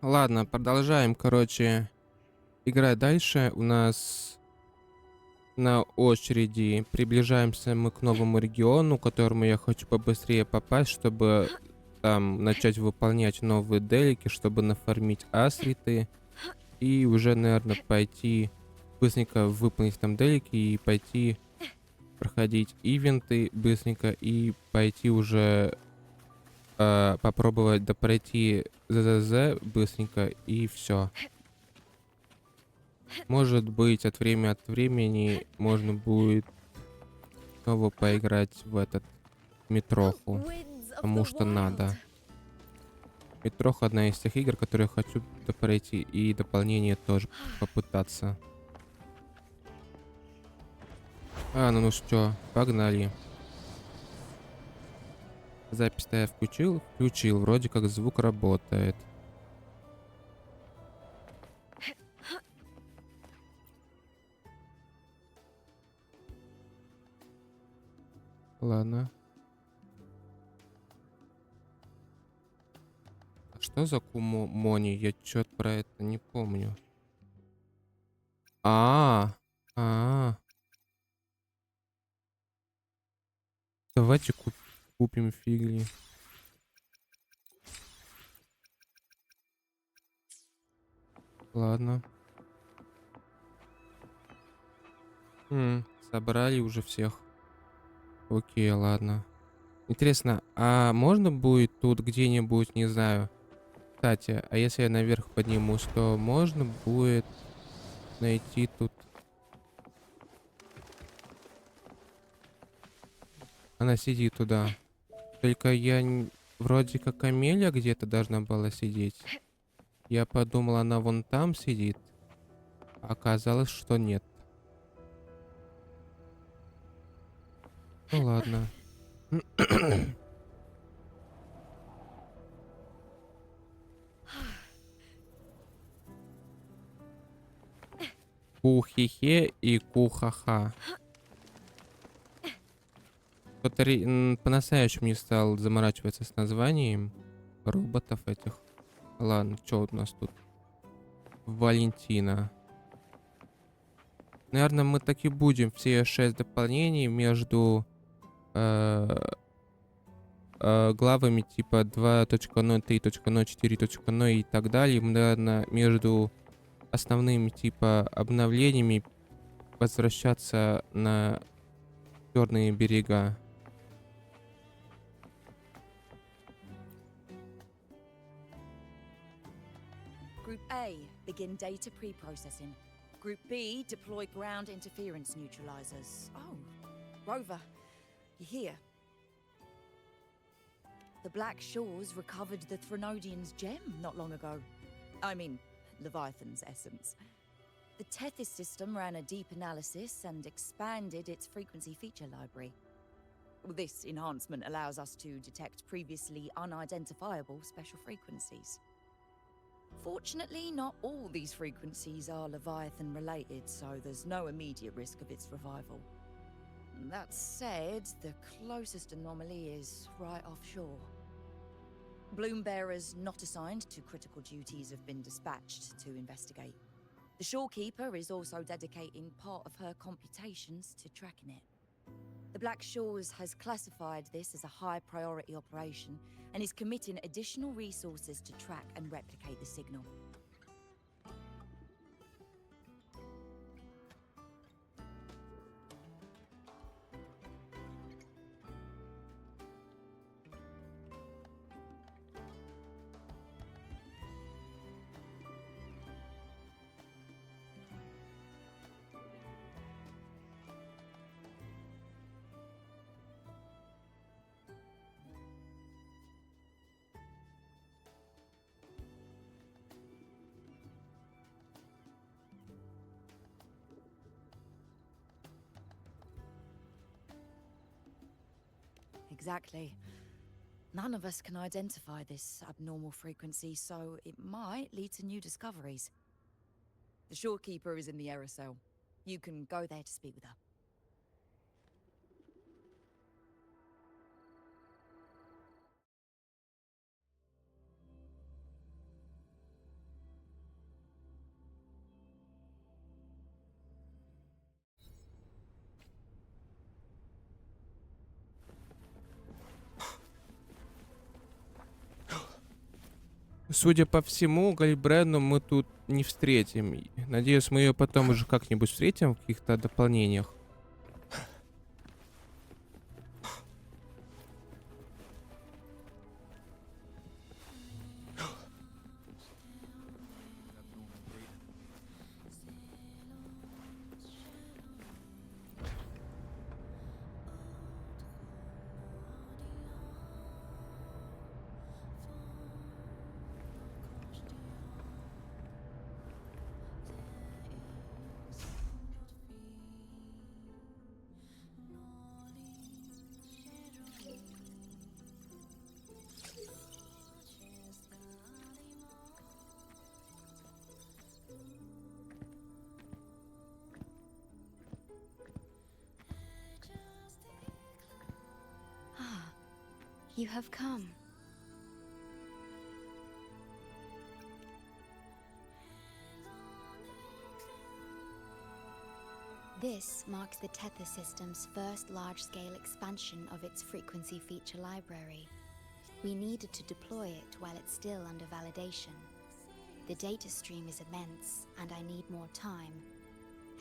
Ладно, продолжаем, короче, играть дальше. У нас на очереди приближаемся мы к новому региону, к которому я хочу побыстрее попасть, чтобы там начать выполнять новые делики, чтобы нафармить асриты. И уже, наверное, пойти быстренько выполнить там делики и пойти проходить ивенты быстренько и пойти уже попробовать допройти ЗЗЗ быстренько и все. Может быть, от времени можно будет снова поиграть в этот метроху, потому что надо. Метроха одна из тех игр, которые я хочу допройти, и дополнение тоже попытаться. Ну что, погнали. Запись-то я включил? Включил, вроде как звук работает. Ладно. А что за Кумони? Я что-то про это не помню. А, а, давайте купим фигли. Ладно. Собрали уже всех. Окей, ладно. Интересно, а можно будет тут где-нибудь, не знаю. Кстати, а если я наверх поднимусь, то можно будет найти тут. Она сидит туда. Только вроде как Амелия где-то должна была сидеть. Я подумал, она вон там сидит. А оказалось, что нет. Ну ладно. Кухихе и кухаха. Кто-то по-настоящему не стал заморачиваться с названием роботов этих. Ладно, что у нас тут? Валентина. Наверное, мы так и будем все 6 дополнений между главами типа 2.0, 3.0, 4.0 и так далее. Мы, наверное, между основными типа обновлениями возвращаться на черные берега. Group A, begin data pre-processing. Group B, deploy ground interference neutralizers. Oh, Rover, you're here. The Black Shores recovered the Threnodian's gem not long ago. I mean, Leviathan's essence. The Tethys system ran a deep analysis and expanded its frequency feature library. This enhancement allows us to detect previously unidentifiable special frequencies. Fortunately, not all these frequencies are Leviathan related, so there's no immediate risk of its revival. That said, the closest anomaly is right offshore. Bloom bearers not assigned to critical duties have been dispatched to investigate. The shorekeeper is also dedicating part of her computations to tracking it. The Black Shores has classified this as a high priority operation and is committing additional resources to track and replicate the signal. Exactly. None of us can identify this abnormal frequency, so it might lead to new discoveries. The shorekeeper is in the aerosol. You can go there to speak with her. Судя по всему, Гальбрену мы тут не встретим. И надеюсь, мы ее потом уже как-нибудь встретим в каких-то дополнениях. Ah, you have come. This marks the Tether system's first large-scale expansion of its frequency feature library. We needed to deploy it while it's still under validation. The data stream is immense, and I need more time.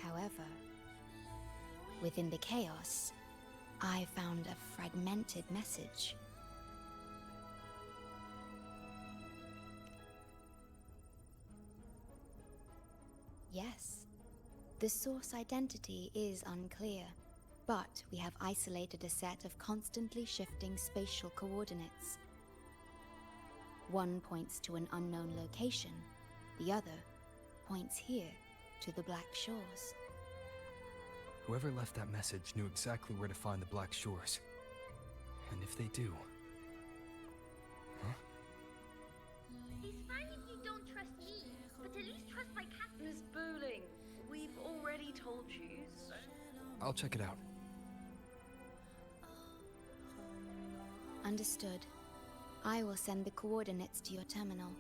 However, within the chaos, I found a fragmented message. Yes, the source identity is unclear, but we have isolated a set of constantly shifting spatial coordinates. One points to an unknown location, the other points here to the Black Shores. Whoever left that message knew exactly where to find the Black Shores. And if they do... Huh? It's fine if you don't trust me, but at least trust my cat. Miss Bowling, we've already told you, so... I'll check it out. Understood. I will send the coordinates to your terminal.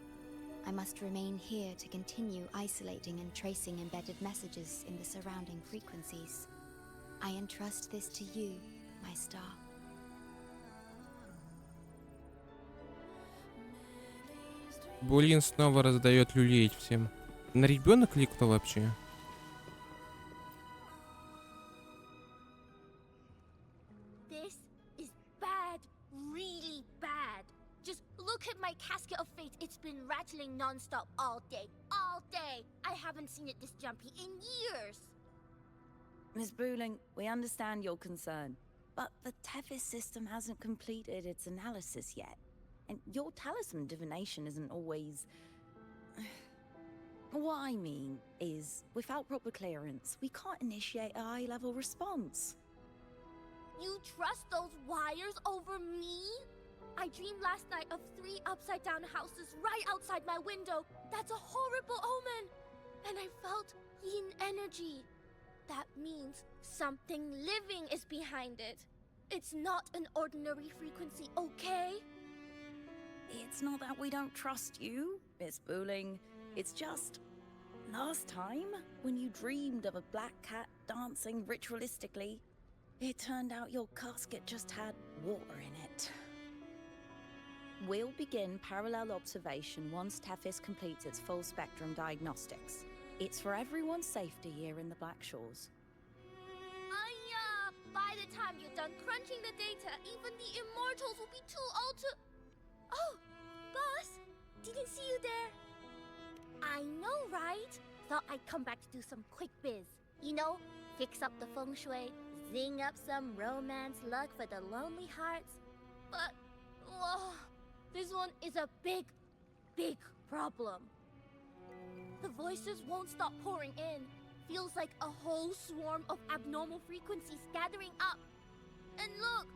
I must remain here to continue isolating and tracing embedded messages in the surrounding frequencies. I entrust this to you, my star. Булин снова раздает люлей всем. На ребенок ли кто вообще? This is bad, really bad. Just look at my casket of fate. It's been rattling non-stop all day. All day! I haven't seen it this jumpy in years. Ms. Booling, we understand your concern, but the Tethys system hasn't completed its analysis yet. And your talisman divination isn't always... What I mean is, without proper clearance, we can't initiate a high-level response. You trust those wires over me? I dreamed last night of 3 upside-down houses right outside my window. That's a horrible omen! And I felt yin energy. That means something living is behind it. It's not an ordinary frequency, okay? It's not that we don't trust you, Miss Booling. It's just... Last time, when you dreamed of a black cat dancing ritualistically, it turned out your casket just had water in it. We'll begin parallel observation once Tethys completes its full spectrum diagnostics. It's for everyone's safety here in the Black Shores. By the time you're done crunching the data, even the immortals will be too old to... Oh, boss, didn't see you there. I know, right? Thought I'd come back to do some quick biz. You know, fix up the feng shui, zing up some romance luck for the lonely hearts. But, whoa, this one is a big, big problem. The voices won't stop pouring in. Feels like a whole swarm of abnormal frequencies gathering up. And look,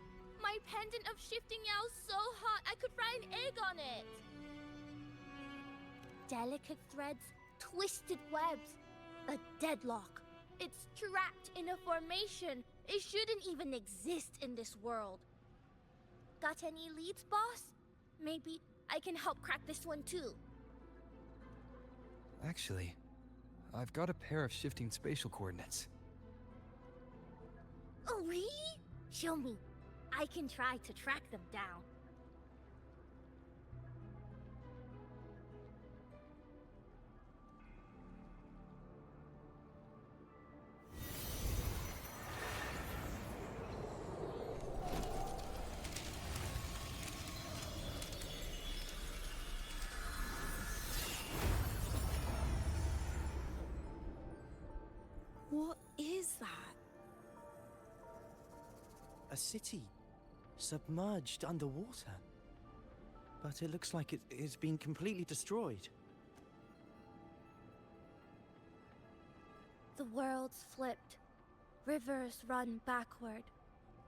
my pendant of shifting yow's so hot I could fry an egg on it. Delicate threads, twisted webs, a deadlock. It's trapped in a formation. It shouldn't even exist in this world. Got any leads, boss? Maybe I can help crack this one too. Actually, I've got a pair of shifting spatial coordinates. Oh, really? Show me. I can try to track them down. a city submerged underwater. But it looks like it's been completely destroyed. The world's flipped. Rivers run backward.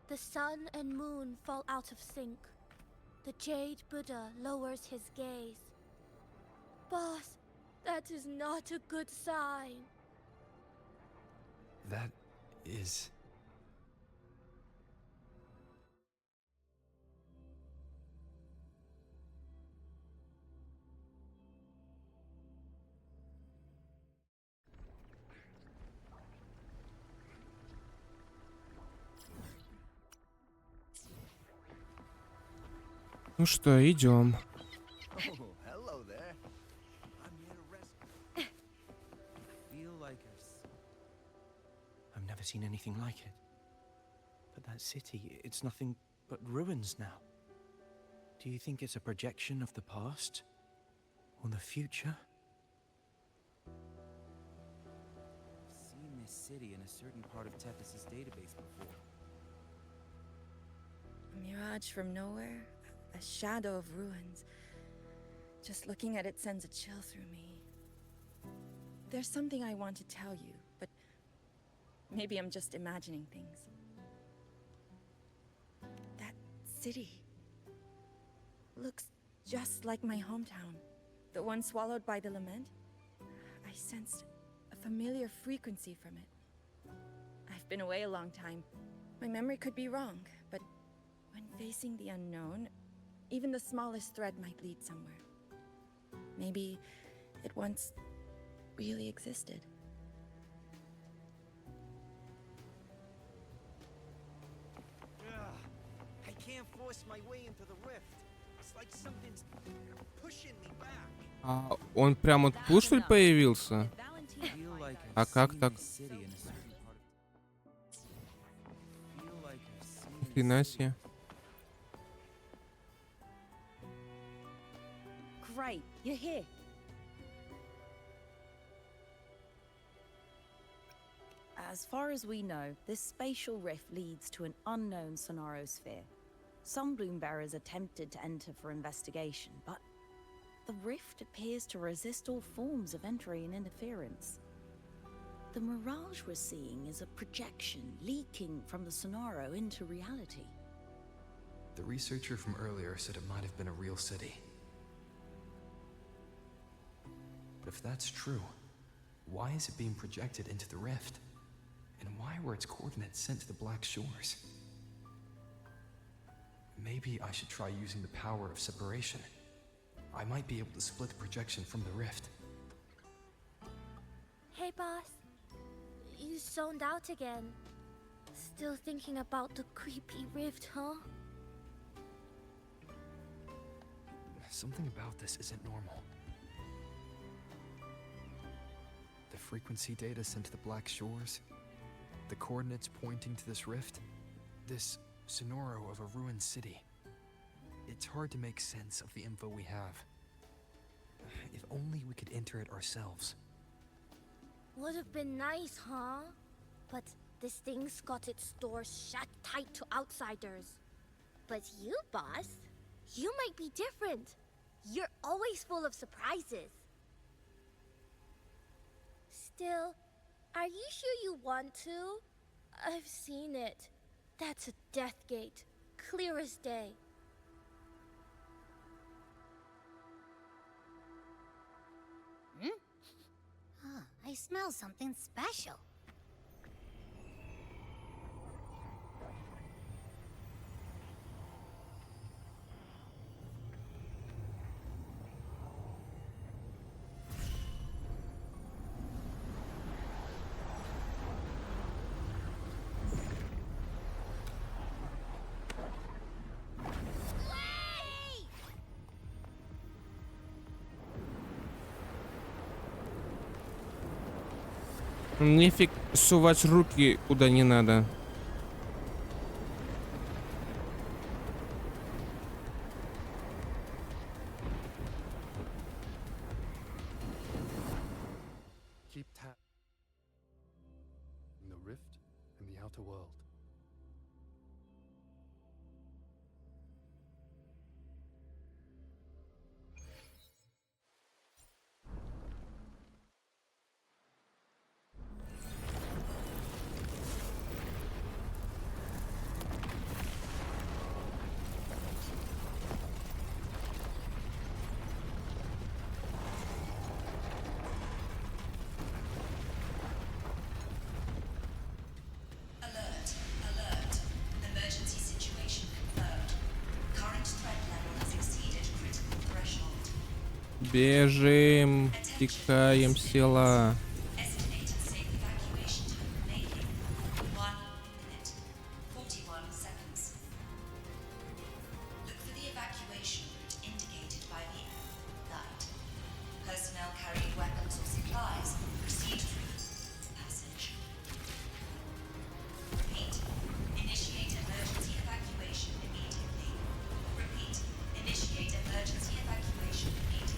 The sun and moon fall out of sync. The Jade Buddha lowers his gaze. Boss, that is not a good sign. That is... Ну что, идем. Oh, hello there. I'm here to rescue. Feel like I've never seen anything like it. But that city, it's nothing but ruins now. Do you think it's a projection of the past? Or the future? I've seen this city in a certain part of Tethys' database before. A mirage from nowhere, a shadow of ruins. Just looking at it sends a chill through me. There's something I want to tell you, but maybe I'm just imagining things. That city looks just like my hometown, the one swallowed by the lament. I sensed a familiar frequency from it. I've been away a long time. My memory could be wrong, but when facing the unknown, even the smallest thread might lead somewhere. Maybe it once really existed. I can't force my way into the rift. It's like something's pushing me back. А он прям вот тут, что ли, появился? Feel like I've А как seen так? this city in a certain part of... Feel like I've seen Ни this хрена city. себе. Great, you're here. As far as we know, this spatial rift leads to an unknown sonorosphere. Some bloom-bearers attempted to enter for investigation, but the rift appears to resist all forms of entry and interference. The mirage we're seeing is a projection leaking from the sonoro into reality. The researcher from earlier said it might have been a real city. But if that's true, why is it being projected into the rift? And why were its coordinates sent to the Black Shores? Maybe I should try using the power of separation. I might be able to split the projection from the rift. Hey, boss. You zoned out again. Still thinking about the creepy rift, huh? Something about this isn't normal. The frequency data sent to the Black Shores, the coordinates pointing to this rift, this sonoro of a ruined city. It's hard to make sense of the info we have. If only we could enter it ourselves. Would have been nice, huh? But this thing's got its doors shut tight to outsiders. But you, boss, you might be different. You're always full of surprises. Still, are you sure you want to? I've seen it. That's a death gate, clear as day. I smell something special. Нефиг сувать руки куда не надо. Keep tap in the rift and the outer world. Бежим, текаем села. Estimated safe evacuation time remaining 1 minute 41 seconds. Look for the evacuation route indicated by the guide. Personnel carrying weapons or supplies proceed through the passage. Repeat. Initiate emergency evacuation immediately. Repeat. Initiate emergency evacuation immediately.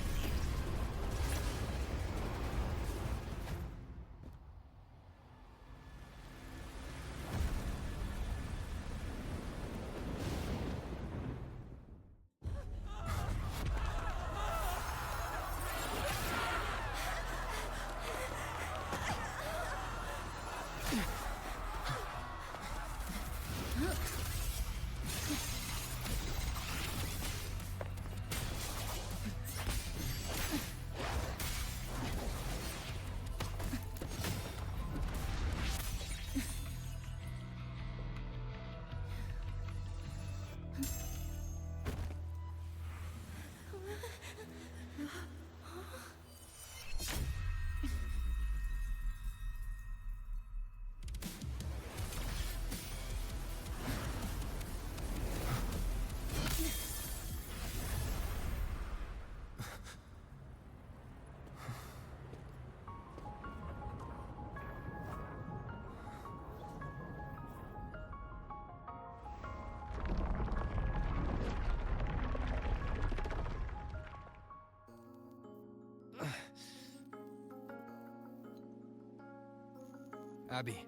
Abby.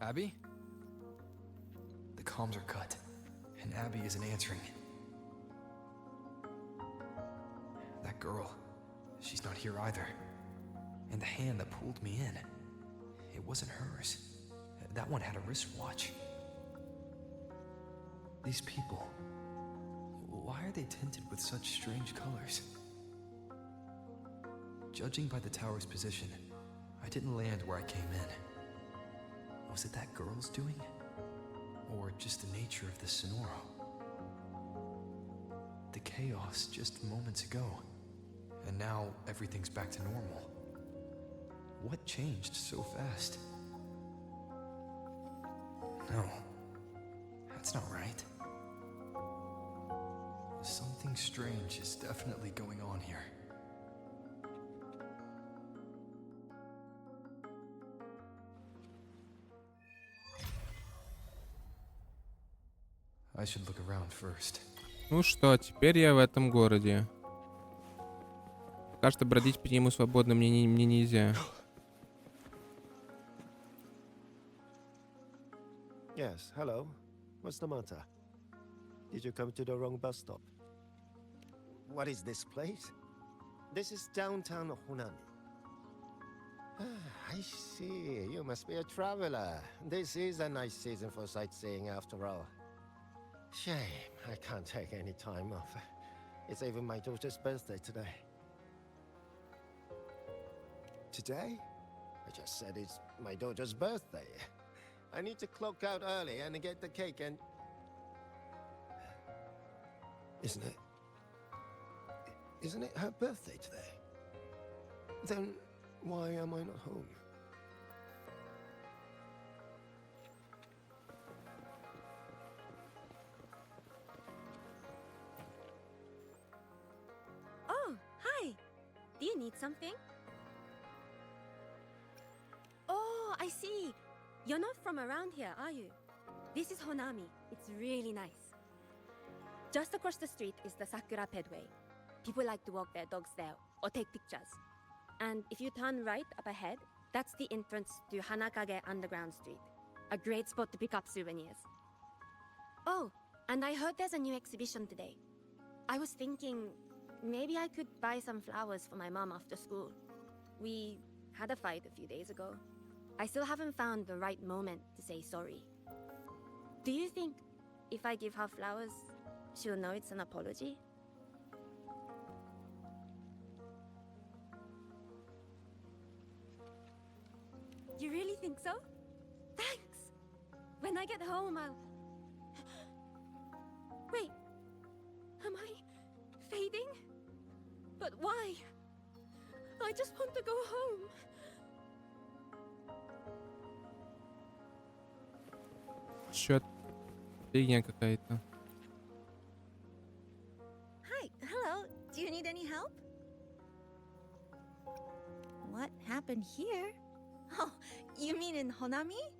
Abby? The comms are cut, and Abby isn't answering. That girl, she's not here either. And the hand that pulled me in, it wasn't hers. That one had a wristwatch. These people, why are they tinted with such strange colors? Judging by the tower's position, I didn't land where I came in. Was it that girl's doing? Or just the nature of the Sonoro? The chaos just moments ago, and now everything's back to normal. What changed so fast? No, that's not right. Something strange is definitely going on here. I should look around first. Ну что, теперь я в этом городе. Пока что бродить по нему свободно мне нельзя. Yes, hello. What's the matter? Did you come to the wrong bus stop? What is this place? This is downtown Hunan. I see. You must be a traveler. This is a nice season for sightseeing after all. Shame, I can't take any time off. It's even my daughter's birthday today. Today? I just said it's my daughter's birthday. I need to clock out early and get the cake and... Isn't it her birthday today? Then why am I not home? Oh, hi. Do you need something? Oh, I see. You're not from around here, are you? This is Honami. It's really nice. Just across the street is the Sakura Pedway. People like to walk their dogs there or take pictures. And if you turn right up ahead, that's the entrance to Hanakage Underground Street. A great spot to pick up souvenirs. Oh, and I heard there's a new exhibition today. I was thinking maybe I could buy some flowers for my mom after school. We had a fight a few days ago. I still haven't found the right moment to say sorry. Do you think if I give her flowers, she'll know it's an apology? You really think so? Thanks! When I get home, I'll... Wait, am I fading? But why? I just want to go home. Чё? Фигня какая-то. Hi, hello. Do you need any help? What happened here? Oh, you mean in Honami?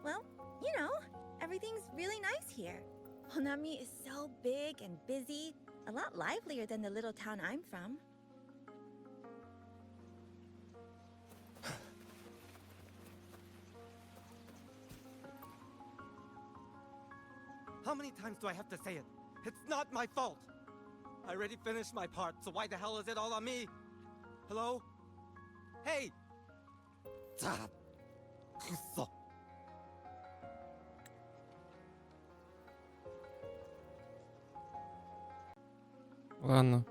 Well, you know, everything's really nice here. Honami is so big and busy, a lot livelier than the little town I'm from. How many times do I have to say it? It's not my fault. I already finished my part, so why the hell is it all on me? Hello? Hey! Kusso. Ладно.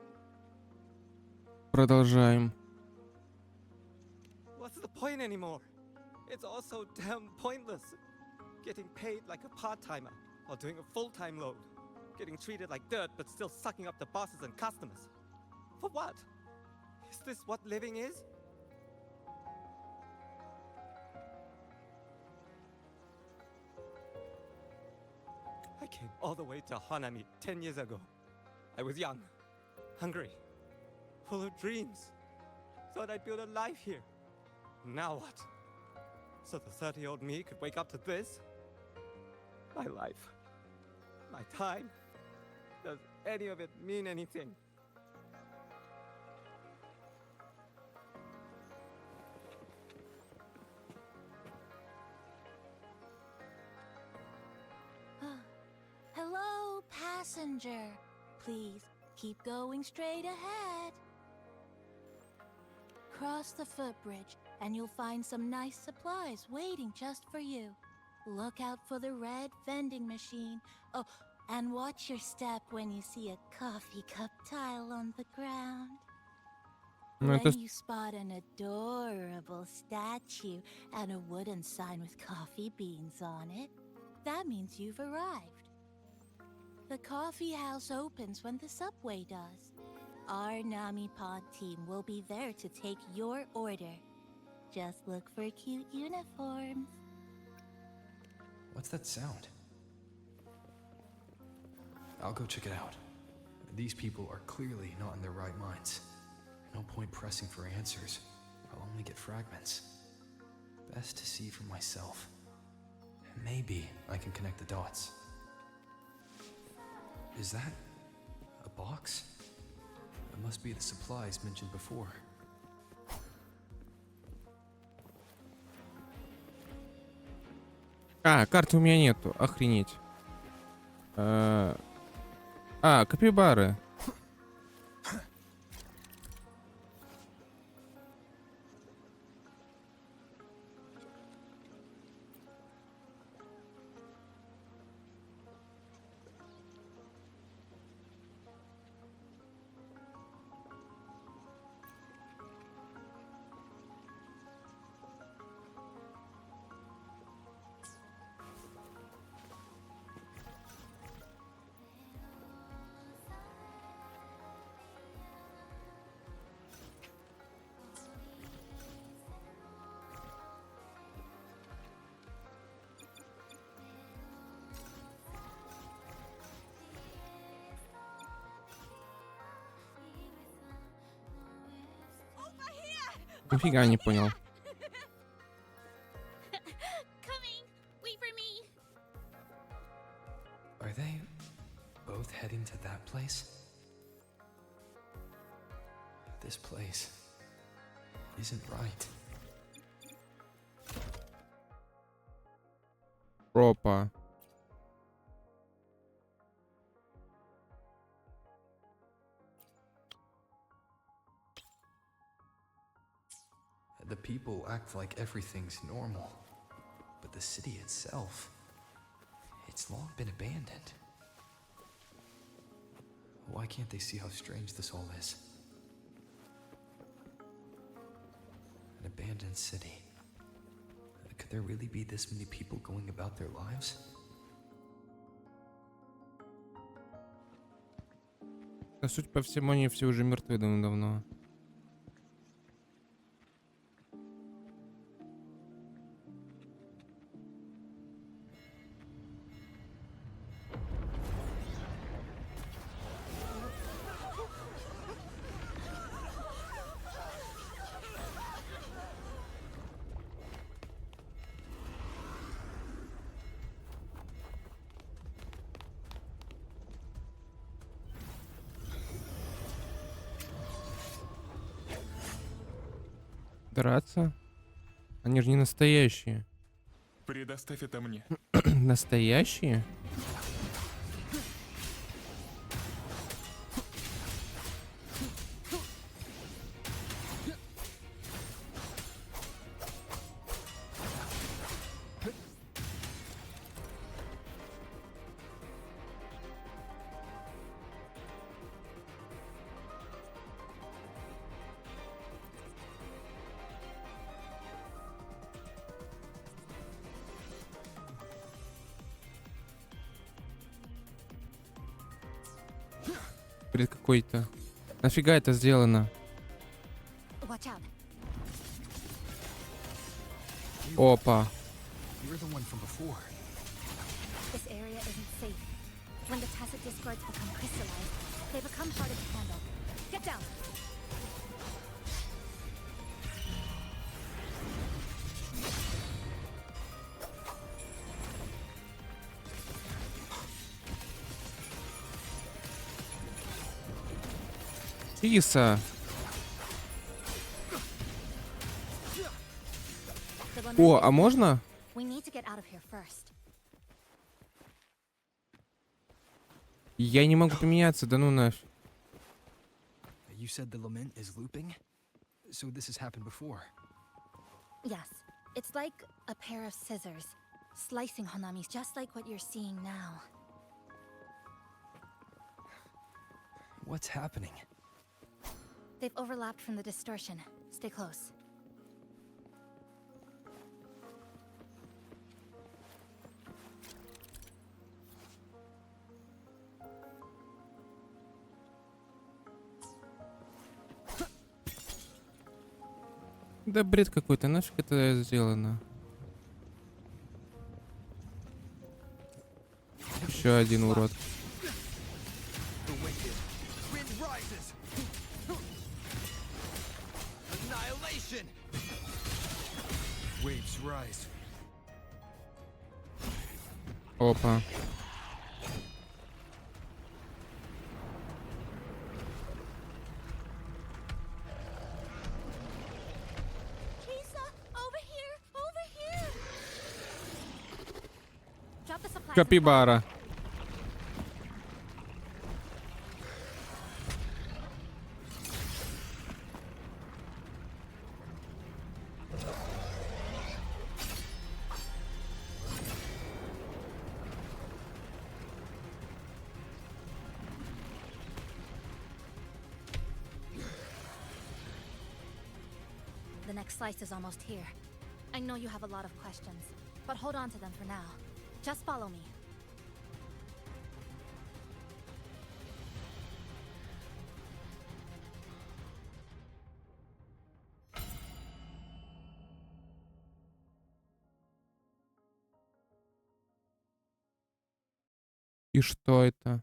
Продолжаем. What's the point anymore? It's all so damn pointless. Getting paid like a part-timer while doing a full-time load. Getting treated like dirt but still sucking up the bosses and customers. For what? Is this what living is? I came all the way to Hanami 10 years ago. I was young, hungry, full of dreams. Thought I'd build a life here. Now what? So the 30-year-old me could wake up to this? My life, my time, does any of it mean anything? Hello, passenger. Please keep going straight ahead. Cross the footbridge and you'll find some nice supplies waiting just for you. Look out for the red vending machine. Oh, and watch your step when you see a coffee cup tile on the ground. Ну, When это you spot an adorable statue and a wooden sign with coffee beans on it, that means you've arrived. The coffee house opens when the subway does. Our Nami Pod team will be there to take your order. Just look for cute uniforms. What's that sound? I'll go check it out. These people are clearly not in their right minds. No point pressing for answers. I'll only get fragments. Best to see for myself. Maybe I can connect the dots. Is that a box? It must be the supplies mentioned before. А, карты у меня нету. Охренеть. Капибары. Нифига не понял. Coming! Wait for me! Are they both heading to that place? This place isn't right. Пропа. The people act like everything's normal, but the city itself, it's long been abandoned. Why can't they see how strange this all is? An abandoned city. Could there really be this many people going about their lives? А суть по всему, они все уже мертвы давно. Драться? Они же не настоящие. Предоставь это мне. Настоящие? Бред какой-то. Нафига это сделано? Watch out. Опа. You're the one from before. This area isn't safe. When the tacit discords become crystallized, they become harder to handle. Get down. Киса. О, а можно? We need to get out of here first. Я не могу поменяться, да ну нафиг. You said the lament is looping? So this has happened before. Yes, it's like a pair of scissors, slicing Hanami's just like what you're seeing now. What's happening? They've overlapped from the distortion. Stay close. Да бред какой-то, нафиг это сделано? Еще один урод. The wicked. Wind rises. Annihilation. Waves rise. Опа. Капибара. The next slice is almost here. I know you have a lot of questions, but hold on to them for now. Just follow me. И что это?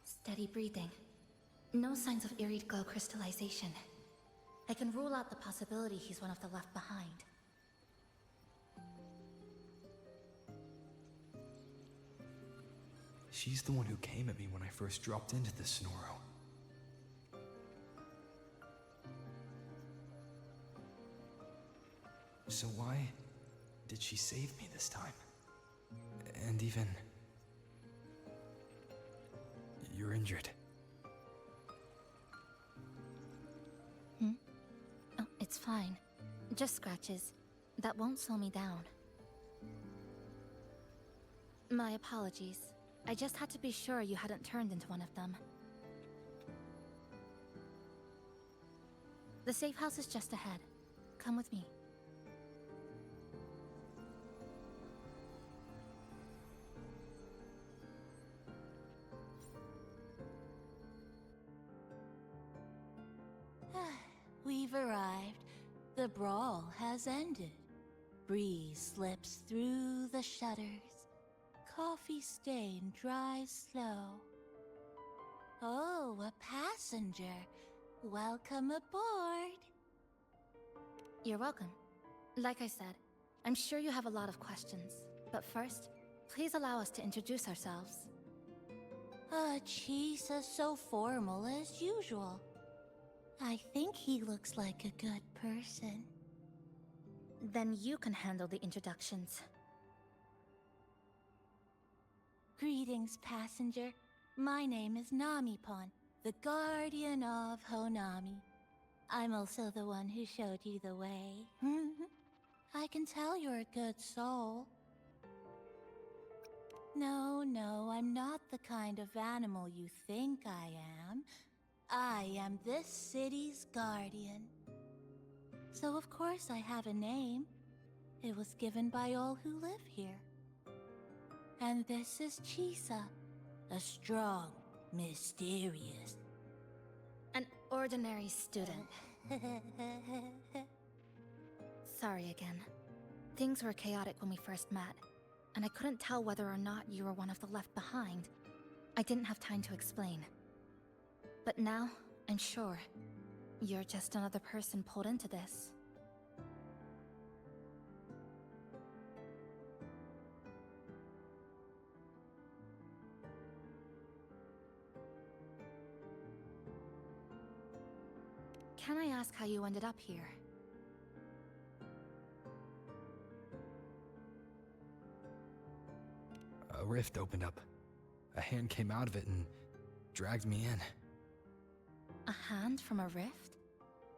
Steady breathing. No signs of Irid glow crystallization. I can rule out the possibility he's one of the left behind. She's the one who came at me when I first dropped into the Sonoro. So why did she save me this time? And even... You're injured. Oh, it's fine. Just scratches. That won't slow me down. My apologies. I just had to be sure you hadn't turned into one of them. The safe house is just ahead. Come with me. We've arrived. The brawl has ended. Breeze slips through the shutters. Coffee stain dries slow. Oh, a passenger. Welcome aboard. You're welcome. Like I said, I'm sure you have a lot of questions. But first, please allow us to introduce ourselves. Chisa so formal as usual. I think he looks like a good person. Then you can handle the introductions. Greetings, passenger. My name is Namipon, the guardian of Honami. I'm also the one who showed you the way. I can tell you're a good soul. No, I'm not the kind of animal you think I am. I am this city's guardian. So of course I have a name. It was given by all who live here. And this is Chisa, a strong, mysterious... An ordinary student. Sorry again. Things were chaotic when we first met, and I couldn't tell whether or not you were one of the left behind. I didn't have time to explain. But now, I'm sure, you're just another person pulled into this. Can I ask how you ended up here? A rift opened up. A hand came out of it and dragged me in. A hand from a rift?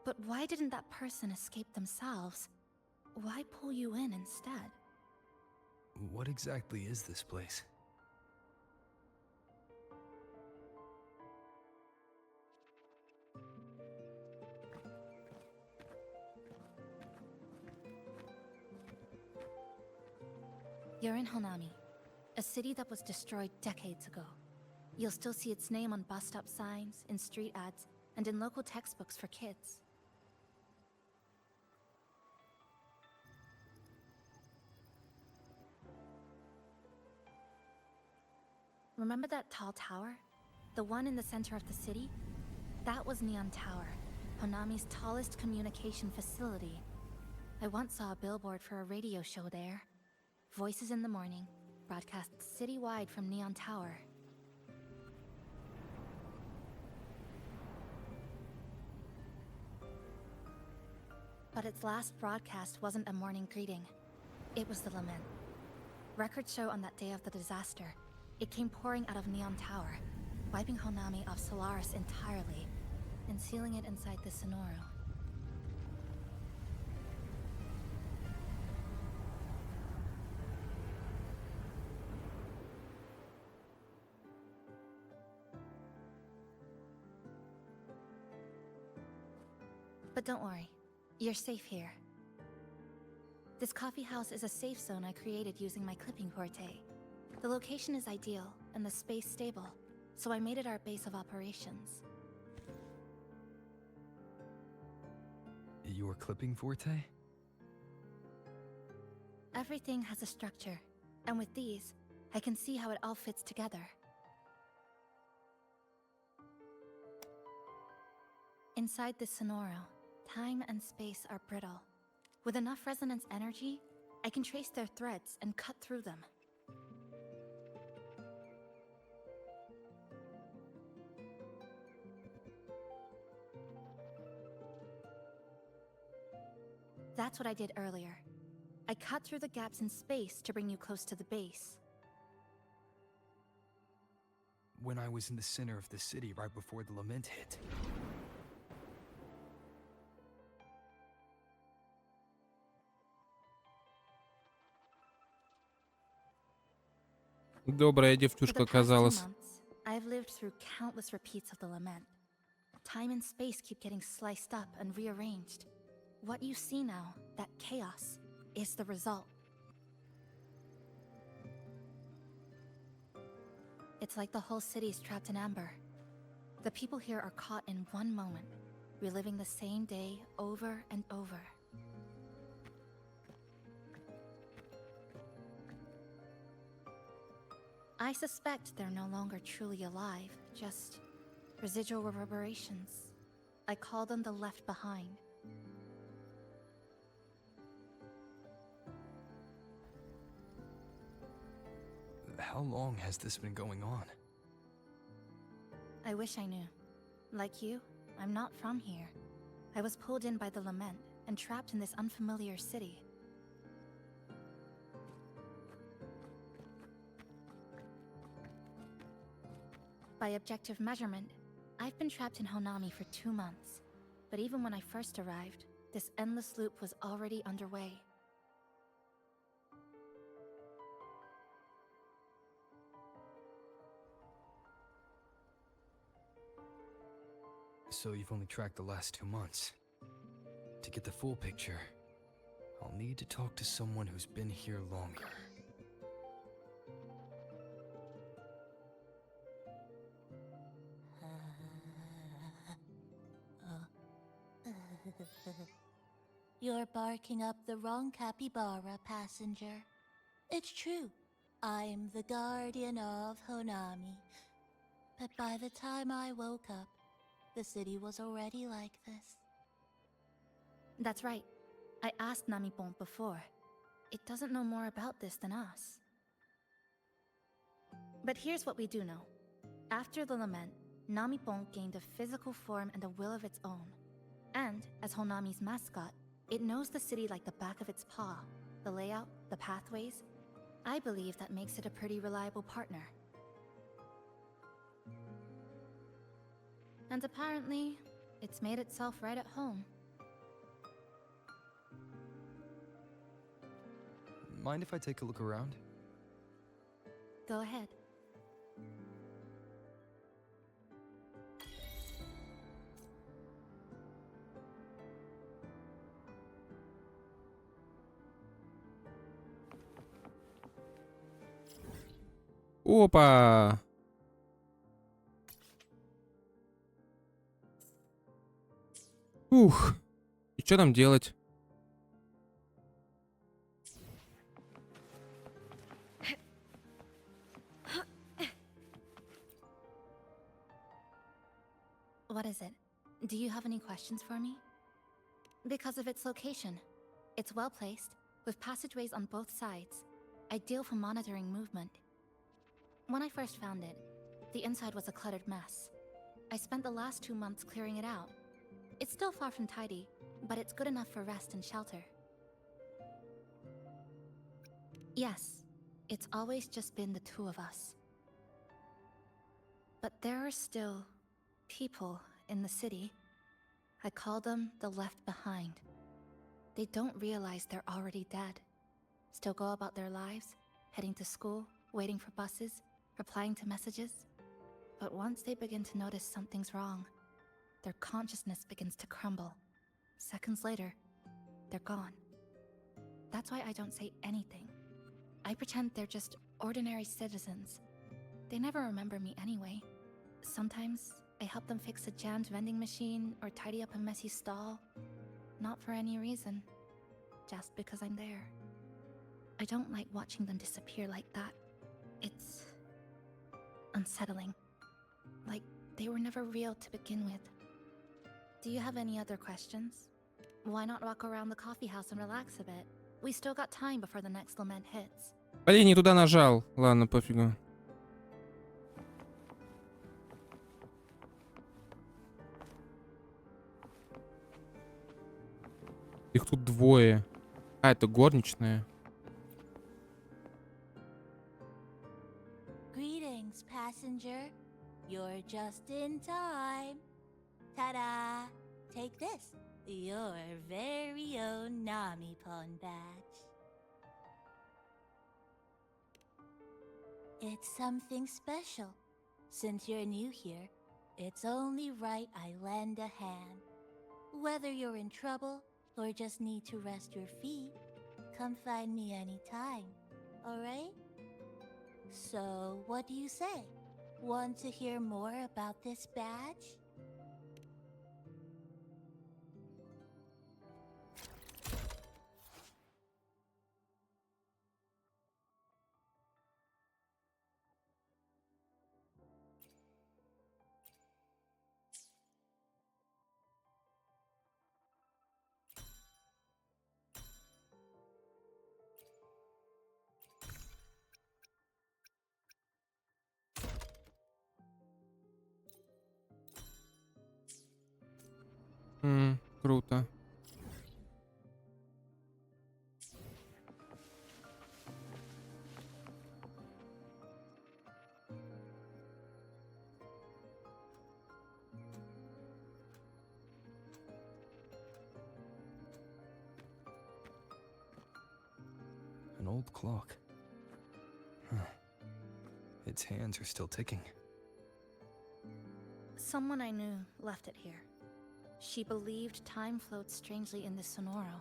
But why didn't that person escape themselves? Why pull you in instead? What exactly is this place? You're in Honami, a city that was destroyed decades ago. You'll still see its name on bus-stop signs, in street ads, and in local textbooks for kids. Remember that tall tower? The one in the center of the city? That was Neon Tower, Honami's tallest communication facility. I once saw a billboard for a radio show there. Voices in the morning, broadcast citywide from Neon Tower. But its last broadcast wasn't a morning greeting. It was the lament. Records show on that day of the disaster, it came pouring out of Neon Tower, wiping Honami off Solaris entirely, and sealing it inside the Sonoro. But don't worry, you're safe here. This coffee house is a safe zone I created using my clipping forte. The location is ideal, and the space stable, so I made it our base of operations. Your clipping forte? Everything has a structure, and with these, I can see how it all fits together. Inside this Sonoro, time and space are brittle. With enough resonance energy, I can trace their threads and cut through them. That's what I did earlier. I cut through the gaps in space to bring you close to the base. When I was in the center of the city right before the lament hit. Добрая For девчушка the past 2 оказалась. months, I've lived through countless repeats of the lament. Time and space keep getting sliced up and rearranged. What you see now, that chaos, is the result. It's like the whole city is trapped in amber. The people here are caught in one moment, reliving the same day over and over. I suspect they're no longer truly alive, just residual reverberations. I call them the left behind. How long has this been going on? I wish I knew. Like you, I'm not from here. I was pulled in by the lament and trapped in this unfamiliar city. By objective measurement, I've been trapped in Honami for 2 months. But even when I first arrived, this endless loop was already underway. So you've only tracked the last 2 months. To get the full picture, I'll need to talk to someone who's been here longer. You're barking up the wrong capybara, passenger. It's true. I'm the guardian of Honami. But by the time I woke up, the city was already like this. That's right. I asked Namipon before. It doesn't know more about this than us. But here's what we do know. After the lament, Namipon gained a physical form and a will of its own. And, as Honami's mascot, it knows the city like the back of its paw. The layout, the pathways. I believe that makes it a pretty reliable partner. And apparently, it's made itself right at home. Mind if I take a look around? Go ahead. Опа! Ух. И что нам делать? What is it? Do you have any questions for me? Because of its location. It's well placed, with passageways on both sides, ideal for monitoring movement. When I first found it, the inside was a cluttered mess. I spent the last 2 months clearing it out. It's still far from tidy, but it's good enough for rest and shelter. Yes, it's always just been the two of us. But there are still people in the city. I call them the left behind. They don't realize they're already dead. Still go about their lives, heading to school, waiting for buses, replying to messages. But once they begin to notice something's wrong, their consciousness begins to crumble. Seconds later, they're gone. That's why I don't say anything. I pretend they're just ordinary citizens. They never remember me anyway. Sometimes I help them fix a jammed vending machine or tidy up a messy stall. Not for any reason, just because I'm there. I don't like watching them disappear like that. It's unsettling. Like they were never real to begin with. Do you have any other questions? Why not walk around the coffee house and relax a bit? We still got time before the next lament hits. Блин, не туда нажал. Ладно, пофигу. Их тут двое. А, это горничная. Greetings, passenger. You're just in time. Ta-da! Take this. Your very own Namipon badge. It's something special. Since you're new here, it's only right I lend a hand. Whether you're in trouble or just need to rest your feet, come find me anytime, alright? So, what do you say? Want to hear more about this badge? Круто. An old clock. Huh. Its hands are still ticking. Someone I knew left it here. She believed time flowed strangely in this Sonoro.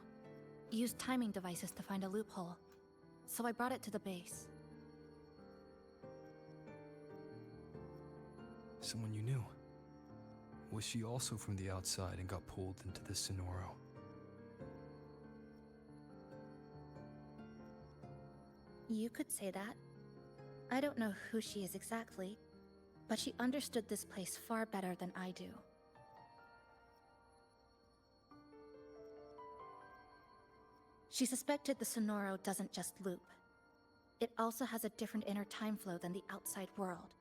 Used timing devices to find a loophole. So I brought it to the base. Someone you knew. Was she also from the outside and got pulled into the Sonoro? You could say that. I don't know who she is exactly, but she understood this place far better than I do. She suspected the Sonoro doesn't just loop. It also has a different inner time flow than the outside world.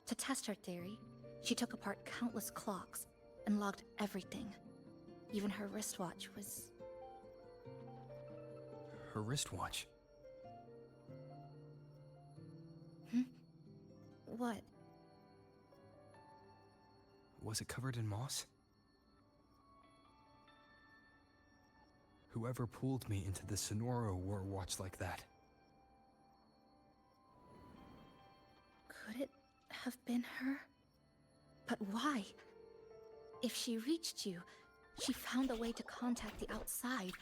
To test her theory, she took apart countless clocks and logged everything. Even her wristwatch was... Her wristwatch? What? Was it covered in moss? Whoever pulled me into the Sonoro wore a watch like that. Could it have been her? But why? If she reached you, she found a way to contact the outside.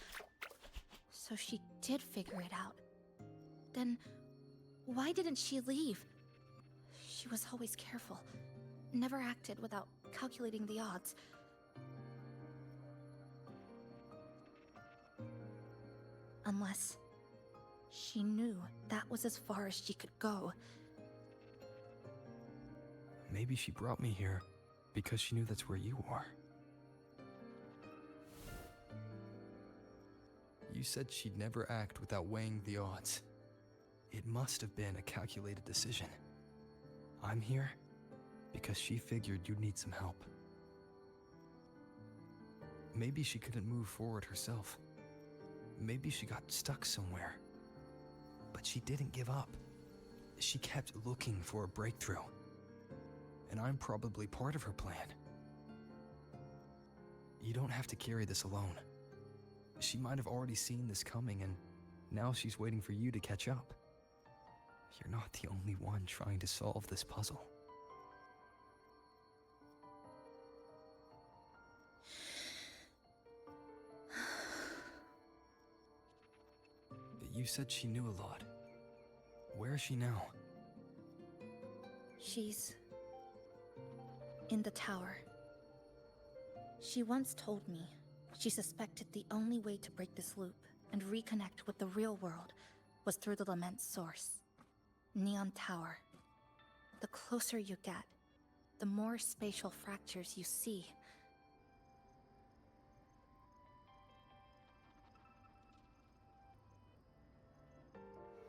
So she did figure it out. Then, why didn't she leave? She was always careful. Never acted without calculating the odds. Unless she knew that was as far as she could go. Maybe she brought me here because she knew that's where you are. You said she'd never act without weighing the odds. It must have been a calculated decision. I'm here because she figured you'd need some help. Maybe she couldn't move forward herself. Maybe she got stuck somewhere. But she didn't give up. She kept looking for a breakthrough. And I'm probably part of her plan. You don't have to carry this alone. She might have already seen this coming, and now she's waiting for you to catch up. You're not the only one trying to solve this puzzle. You said she knew a lot. Where is she now? She's in the tower. She once told me she suspected the only way to break this loop and reconnect with the real world was through the lament's source. Neon Tower. The closer you get, the more spatial fractures you see.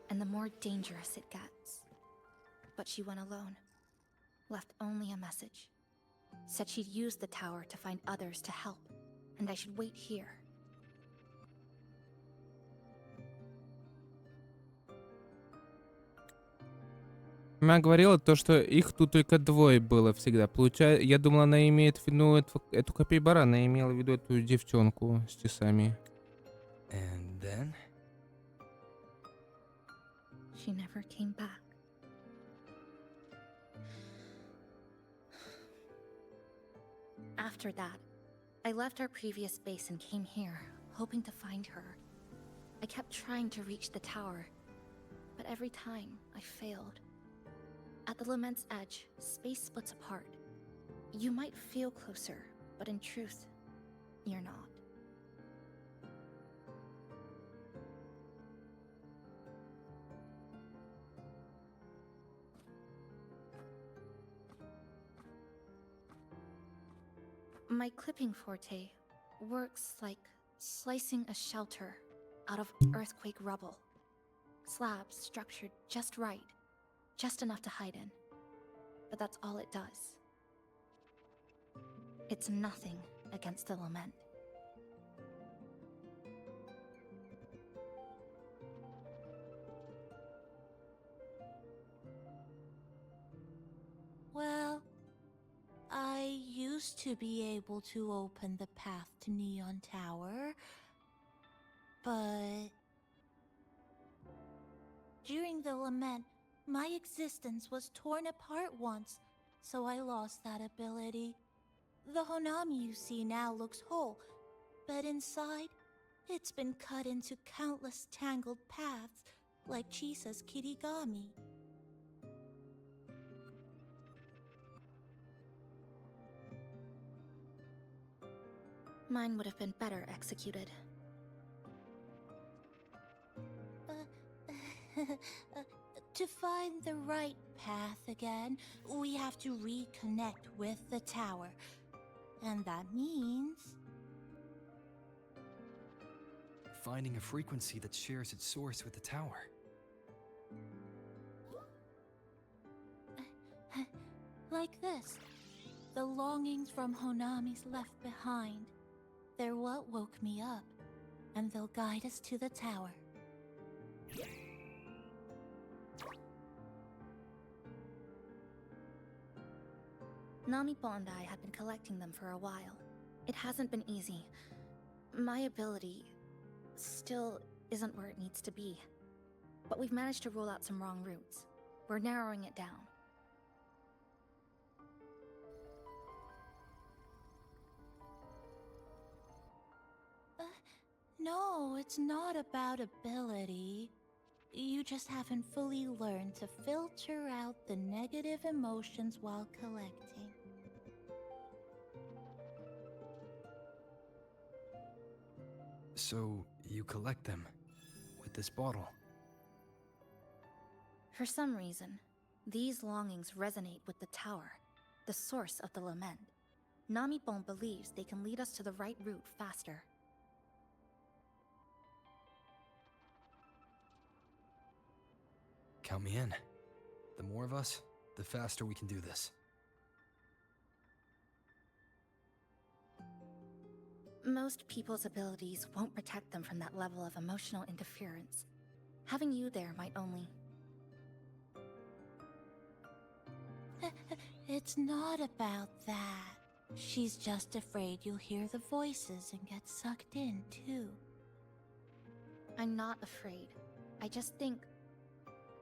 And the more dangerous it gets. But she went alone. Left only a message. Said she'd use the tower to find others to help, and I should wait here. Она говорила то, что их тут только двое было всегда. Получается, я думал, она имеет в виду эту капибара, она имела в виду эту девчонку с часами. And then? She never came back. After that, I left our previous base and came here, hoping to find her. I kept trying to reach the tower, but every time I failed. At the Lament's edge, space splits apart. You might feel closer, but in truth, you're not. My clipping forte works like slicing a shelter out of earthquake rubble. Slabs structured just right, just enough to hide in. But that's all it does. It's nothing against the Lament. Well, I used to be able to open the path to Neon Tower, but during the Lament, my existence was torn apart once, so I lost that ability. The Honami you see now looks whole, but inside, it's been cut into countless tangled paths, like Chisa's Kirigami. Mine would have been better executed. To find the right path again, we have to reconnect with the tower. And that means... finding a frequency that shares its source with the tower. Like this. The longings from Honami's left behind. They're what woke me up, and they'll guide us to the tower. Namipo and I had been collecting them for a while. It hasn't been easy. My ability still isn't where it needs to be. But we've managed to rule out some wrong routes. We're narrowing it down. No, it's not about ability. You just haven't fully learned to filter out the negative emotions while collecting. So, you collect them with this bottle. For some reason, these longings resonate with the tower, the source of the Lament. Namipon believes they can lead us to the right route faster. Count me in. The more of us, the faster we can do this. Most people's abilities won't protect them from that level of emotional interference. Having you there might only... It's not about that. She's just afraid you'll hear the voices and get sucked in, too. I'm not afraid. I just think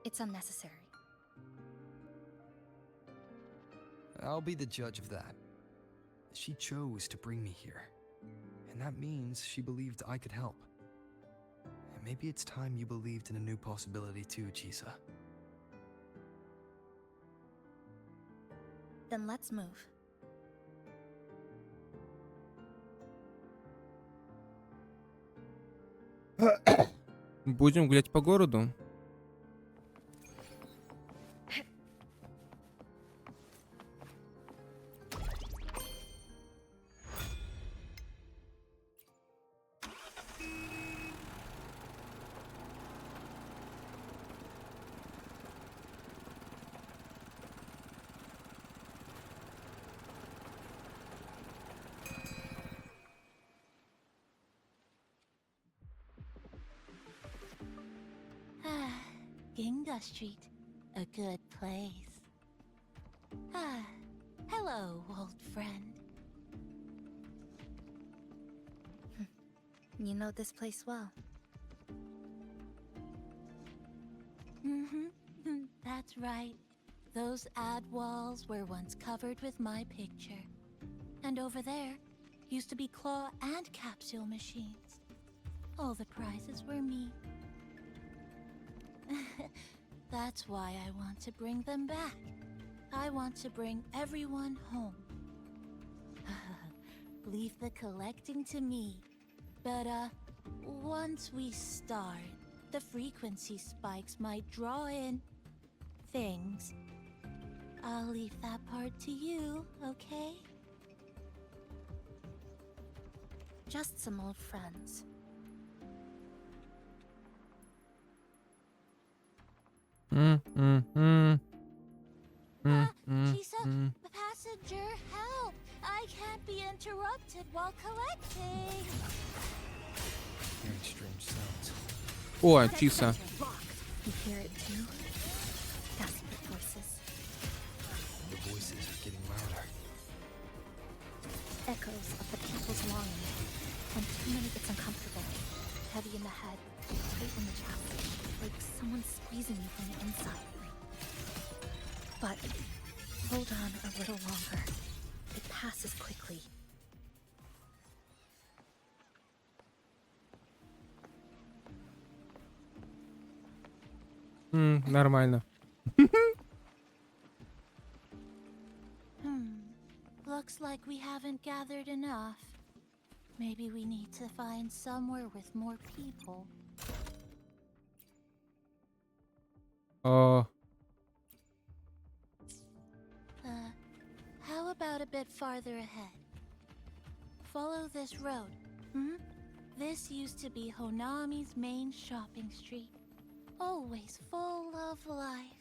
it's unnecessary. I'll be the judge of that. She chose to bring me here. And that means she believed I could help. And maybe it's time you believed in a new possibility too, Chisa. Then let's move. Будем гулять по городу. Ginga Street, a good place. Hello, old friend. You know this place well. That's right. Those ad walls were once covered with my picture. And over there used to be claw and capsule machines. All the prizes were me. That's why I want to bring them back. I want to bring everyone home. Leave the collecting to me. But, once we start, the frequency spikes might draw in things. I'll leave that part to you, okay? Just some old friends. Chisa, passenger, help! I can't be interrupted while collecting. Hearing strange sounds. О, Чиса. You hear it too? Desperate voices. The voices are getting louder. Echoes of the people's longing. When too many, it's uncomfortable. Heavy in the head, tight in the chest, like someone squeezing you from the inside. But hold on a little longer. It passes quickly. Нормально. Looks like we haven't gathered enough. Maybe we need to find somewhere with more people. О, How about a bit farther ahead? Follow this road. This used to be Honami's main shopping street. Always full of life.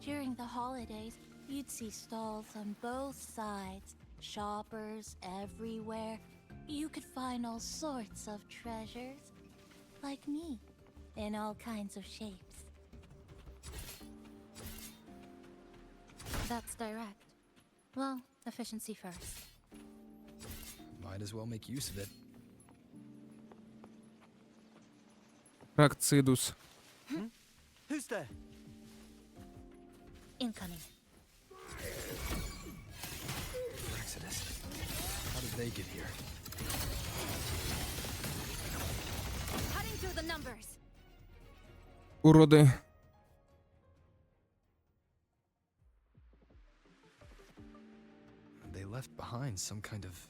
During the holidays, you'd see stalls on both sides. Shoppers everywhere. You could find all sorts of treasures. Like me. In all kinds of shapes. That's direct. Well, efficiency first. Might as well make use of it. Ракцидус. Who's there? Incoming. Exodus. How did they get here? Cutting through the numbers. Уроды. They left behind some kind of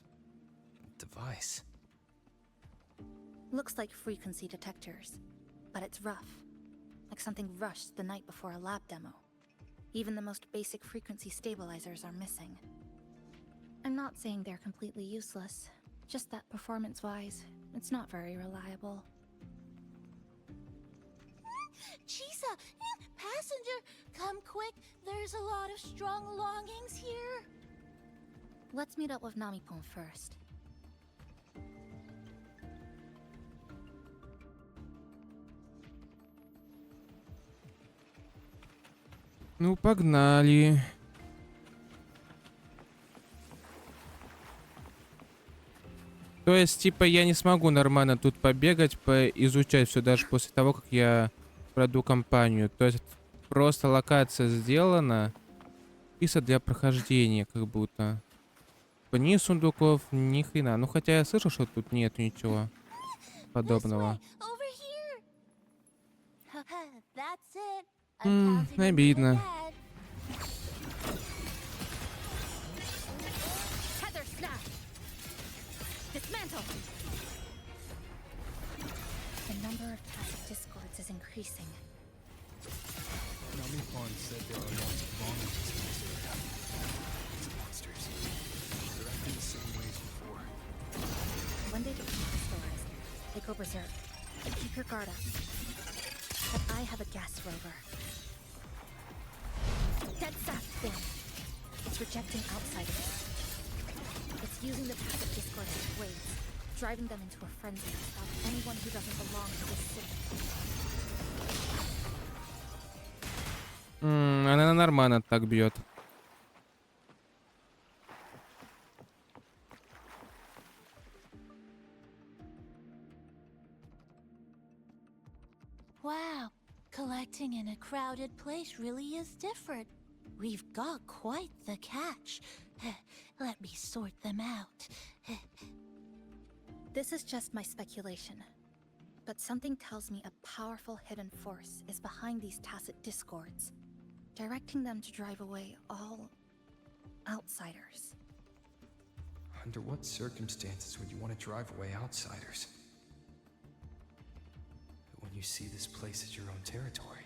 device. Looks like frequency detectors, but it's rough. Like something rushed the night before a lab demo. Even the most basic frequency stabilizers are missing. I'm not saying they're completely useless, just that performance-wise, it's not very reliable. Chisa, passenger, come quick. There's a lot of strong longings here. Let's meet up with Namipon first. Ну, погнали. То есть, типа, я не смогу нормально тут побегать, поизучать все, даже после того, как я пройду кампанию. То есть, просто локация сделана, чисто для прохождения, как будто. Ни сундуков, ни хрена. Ну, хотя я слышал, что тут нет ничего подобного. Обидно. The number of passive discords is increasing. Namipon said there are lots of monsters in this area. These monsters. They're acting the same ways before. When they become crystallized, they go berserk. Keep your guard up. But I have a gas rover. Dead sap thing. It's rejecting outsiders. It's using the passive discord as waves, driving them into a frenzy to stop anyone who doesn't belong to this city. Она нормально так бьет. Wow, collecting in a crowded place really is different. We've got quite the catch. Let Let me sort them out. This is just my speculation, but something tells me a powerful hidden force is behind these tacit discords, directing them to drive away all outsiders. Under what circumstances would you want to drive away outsiders? When you see this place as your own territory,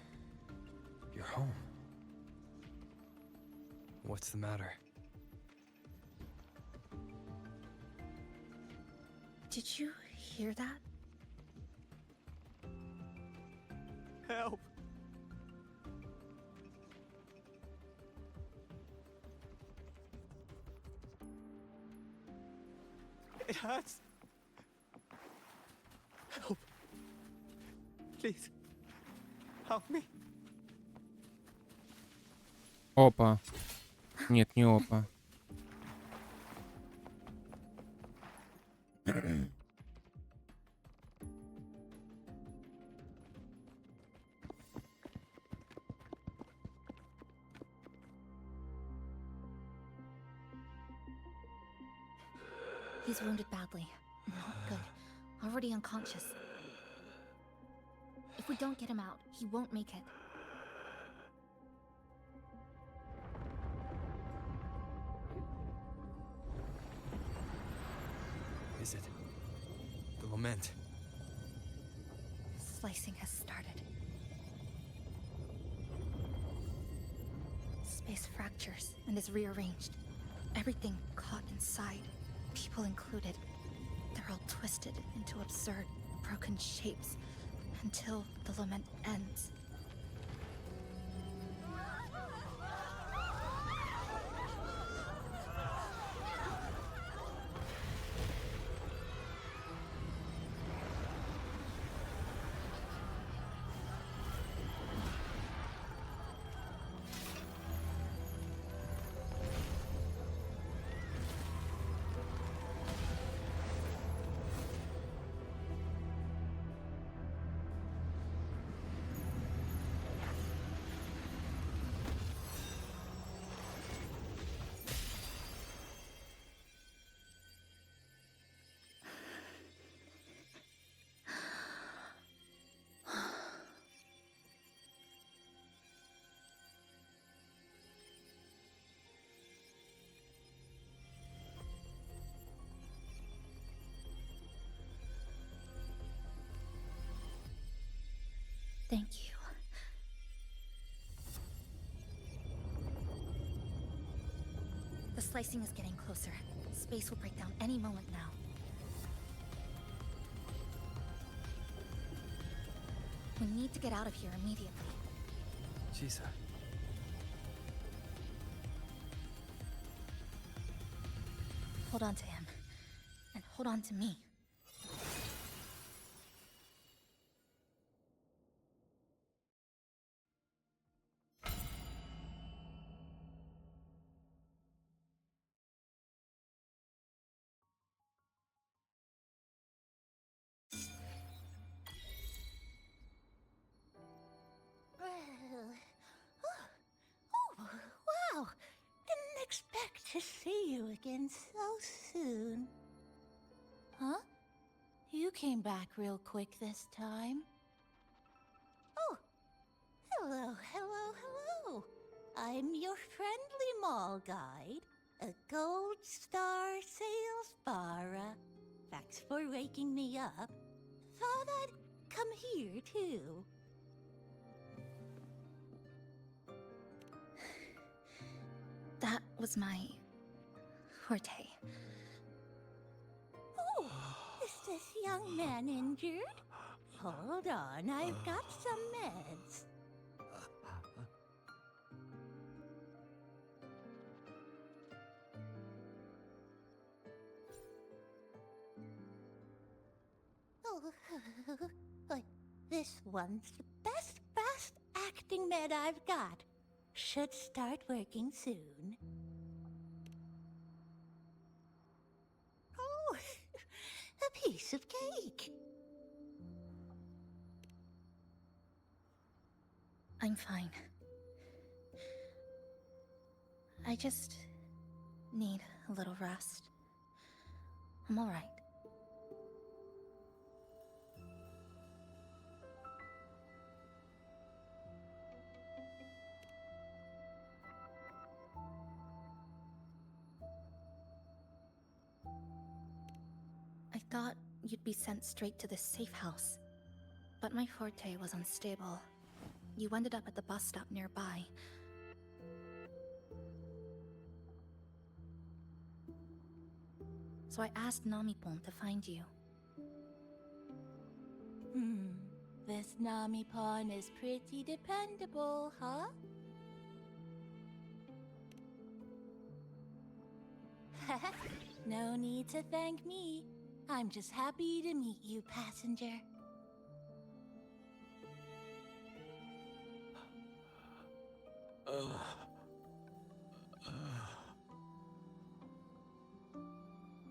your home. What's the matter? Did you hear that? Help! It hurts! Help! Please, help me! Опа. Нет, не опа. He's wounded badly. Not good. Already unconscious. If we don't get him out, he won't make it. Is it? The lament. Slicing has started. Space fractures and is rearranged. Everything caught inside, people included. They're all twisted into absurd, broken shapes until the lament ends. Thank you. The slicing is getting closer. Space will break down any moment now. We need to get out of here immediately. Jesus. Hold on to him. And hold on to me. Wow! Didn't expect to see you again so soon. Huh? You came back real quick this time. Oh! Hello, hello, hello! I'm your friendly mall guide, a gold star sales barra. Thanks for waking me up. Thought I'd come here too. That was my forte. Oh, is this young man injured? Hold on, I've got some meds. Oh, but this one's the best fast acting med I've got. Should start working soon. Oh, a piece of cake. I'm fine. I just need a little rest. I'm all right. I thought you'd be sent straight to this safe house, but my forte was unstable. You ended up at the bus stop nearby. So I asked Namipon to find you. This Namipon is pretty dependable, huh? No need to thank me. I'm just happy to meet you, passenger.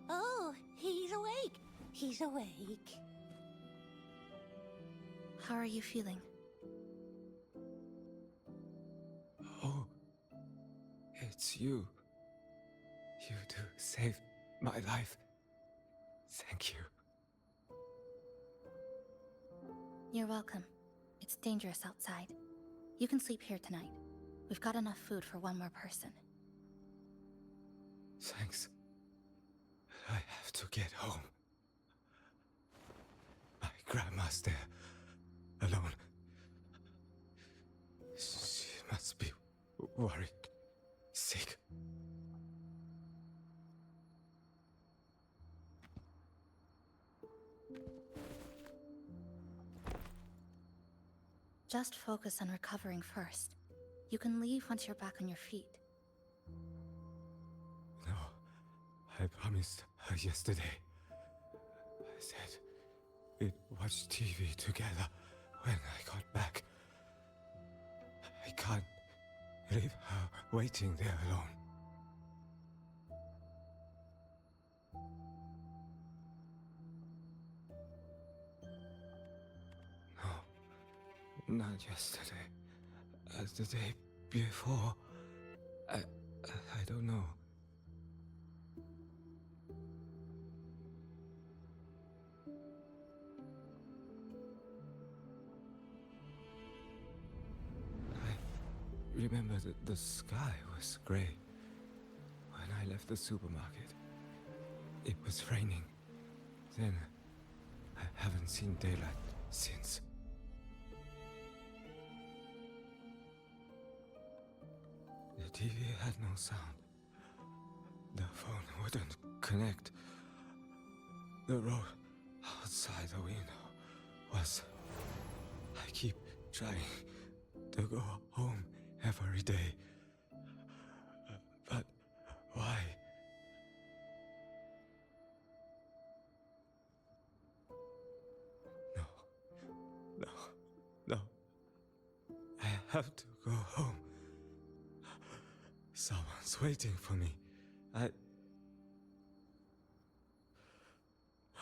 Oh, he's awake. He's awake. How are you feeling? Oh, it's you. You do save my life. Thank you. You're welcome. It's dangerous outside. You can sleep here tonight. We've got enough food for one more person. Thanks. I have to get home. My grandma's there, alone. She must be worried, sick. Just focus on recovering first. You can leave once you're back on your feet. No, I promised her yesterday. I said we'd watch TV together when I got back. I can't leave her waiting there alone. No, not yesterday. The day before. I don't know. I remember that the sky was gray. When I left the supermarket, it was raining. Then, I haven't seen daylight since. The TV had no sound. The phone wouldn't connect. The road outside the window was... I keep trying to go home every day. But why? No. I have to go home. Someone's waiting for me.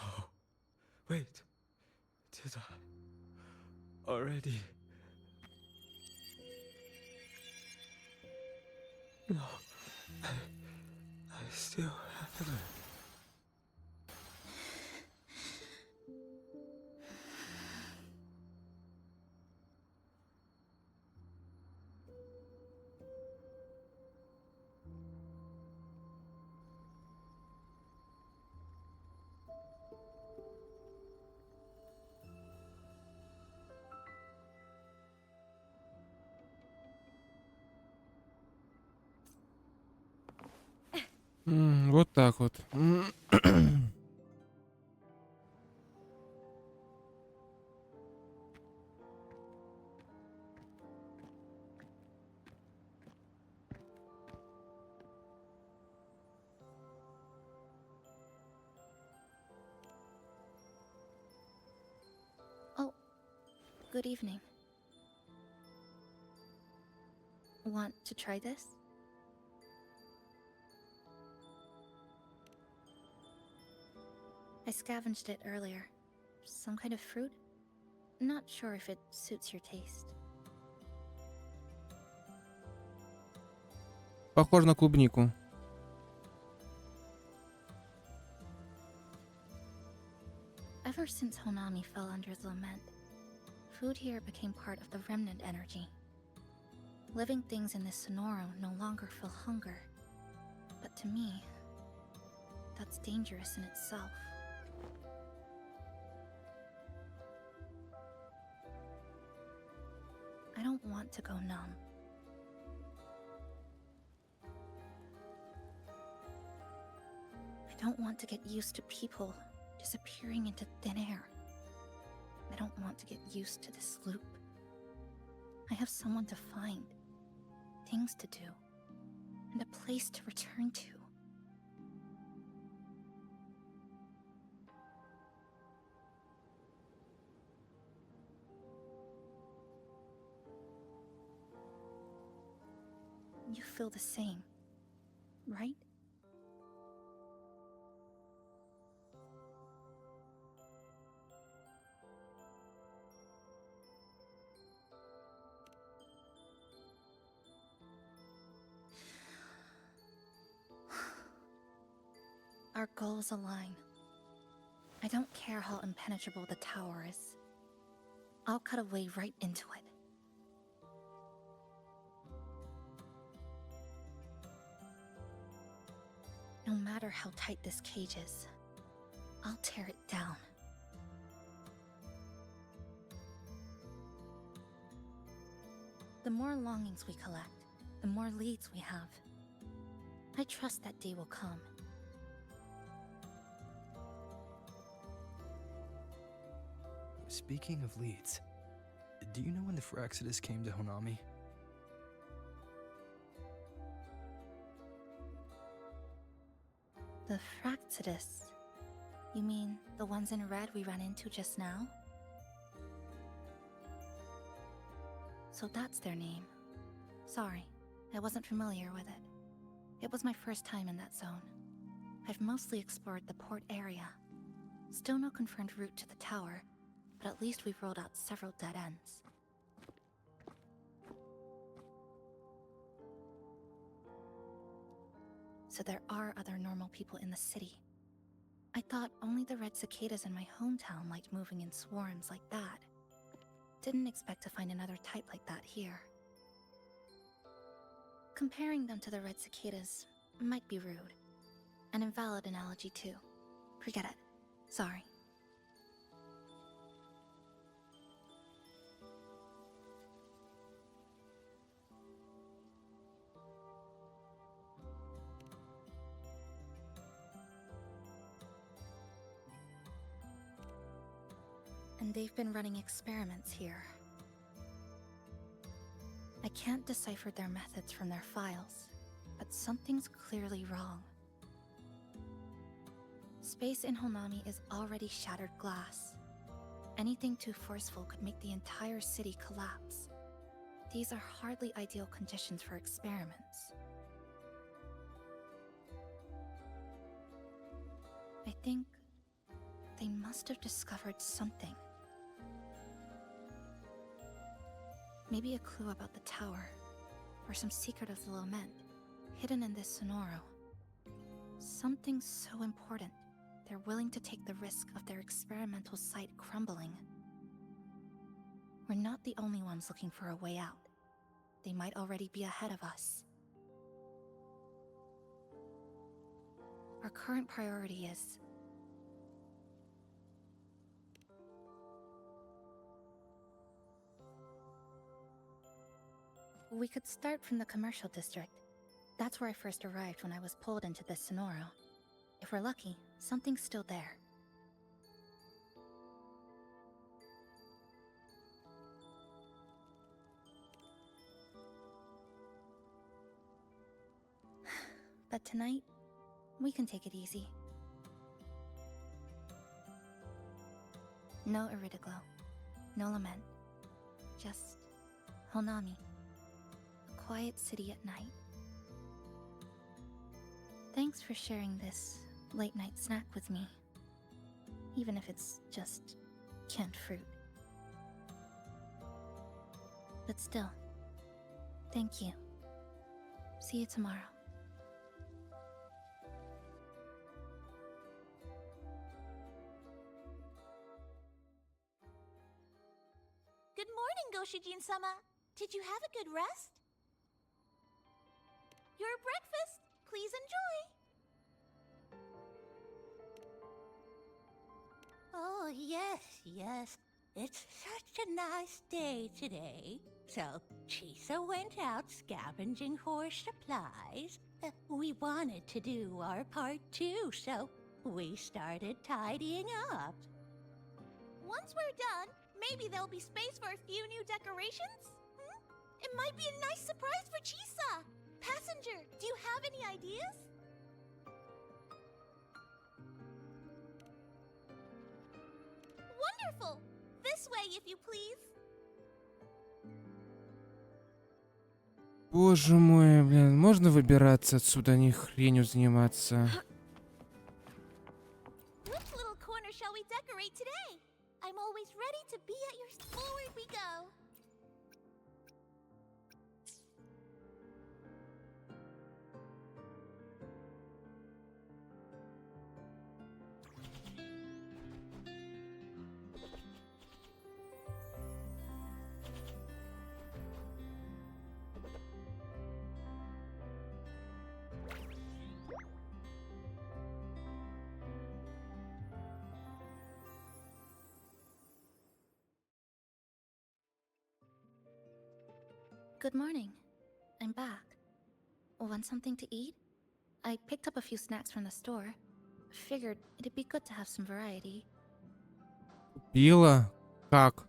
Oh, wait. Did I already? No, I still haven't. Вот так вот. Oh, good evening. Want to try this? I scavenged it earlier. Some kind of fruit? Not sure if it suits your taste. Похоже на клубнику. Ever since Honami fell under the lament, food here became part of the remnant energy. Living things in this Sonoro no longer feel hunger, but to me, that's dangerous in itself. I don't want to go numb. I don't want to get used to people disappearing into thin air. I don't want to get used to this loop. I have someone to find, things to do, and a place to return to. You feel the same, right? Our goals align. I don't care how impenetrable the tower is. I'll cut a way right into it. No matter how tight this cage is, I'll tear it down. The more longings we collect, the more leads we have. I trust that day will come. Speaking of leads, do you know when the Fraxidus came to Honami? The Fraxidus? You mean the ones in red we ran into just now? So that's their name. Sorry, I wasn't familiar with it. It was my first time in that zone. I've mostly explored the port area. Still no confirmed route to the tower, but at least we've rolled out several dead ends. So there are other normal people in the city. I thought only the red cicadas in my hometown liked moving in swarms like that. Didn't expect to find another type like that here. Comparing them to the red cicadas might be rude. An invalid analogy too. Forget it. Sorry. And they've been running experiments here. I can't decipher their methods from their files, but something's clearly wrong. Space in Honami is already shattered glass. Anything too forceful could make the entire city collapse. These are hardly ideal conditions for experiments. I think they must have discovered something. Maybe a clue about the tower, or some secret of the lament, hidden in this Sonoro. Something so important, they're willing to take the risk of their experimental site crumbling. We're not the only ones looking for a way out. They might already be ahead of us. Our current priority is we could start from the commercial district. That's where I first arrived when I was pulled into this Sonoro. If we're lucky, something's still there. But tonight, we can take it easy. No Iridoglow, no lament, just Honami. Quiet city at night. Thanks for sharing this late night snack with me, even if it's just canned fruit. But still, thank you. See you tomorrow. Goshijin-sama. Did you have a good rest? Your breakfast. Please enjoy. Oh, yes, yes. It's such a nice day today. So, Chisa went out scavenging for supplies. We wanted to do our part too, so we started tidying up. Once we're done, maybe there'll be space for a few new decorations? It might be a nice surprise for Chisa! Passenger, do you have any ideas? Wonderful! This way, if you please. Боже мой, блин, можно выбираться отсюда, не хренью заниматься? Which little corner shall we decorate today? I'm always ready to be at your... Forward we go! Good morning. I'm back. Want something to eat? I picked up a few snacks from the store. Figured it'd be good to have some variety. Пила? Как?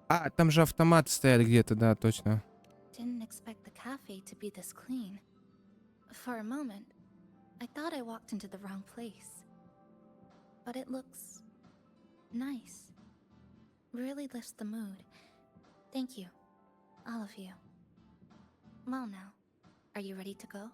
А, там же автомат стоят где-то, да, точно. Didn't expect the cafe to be this clean. For a moment, I thought I walked into the wrong place. But it looks nice. Really lifts the mood. Thank you. All of you. Well now, are you ready to go?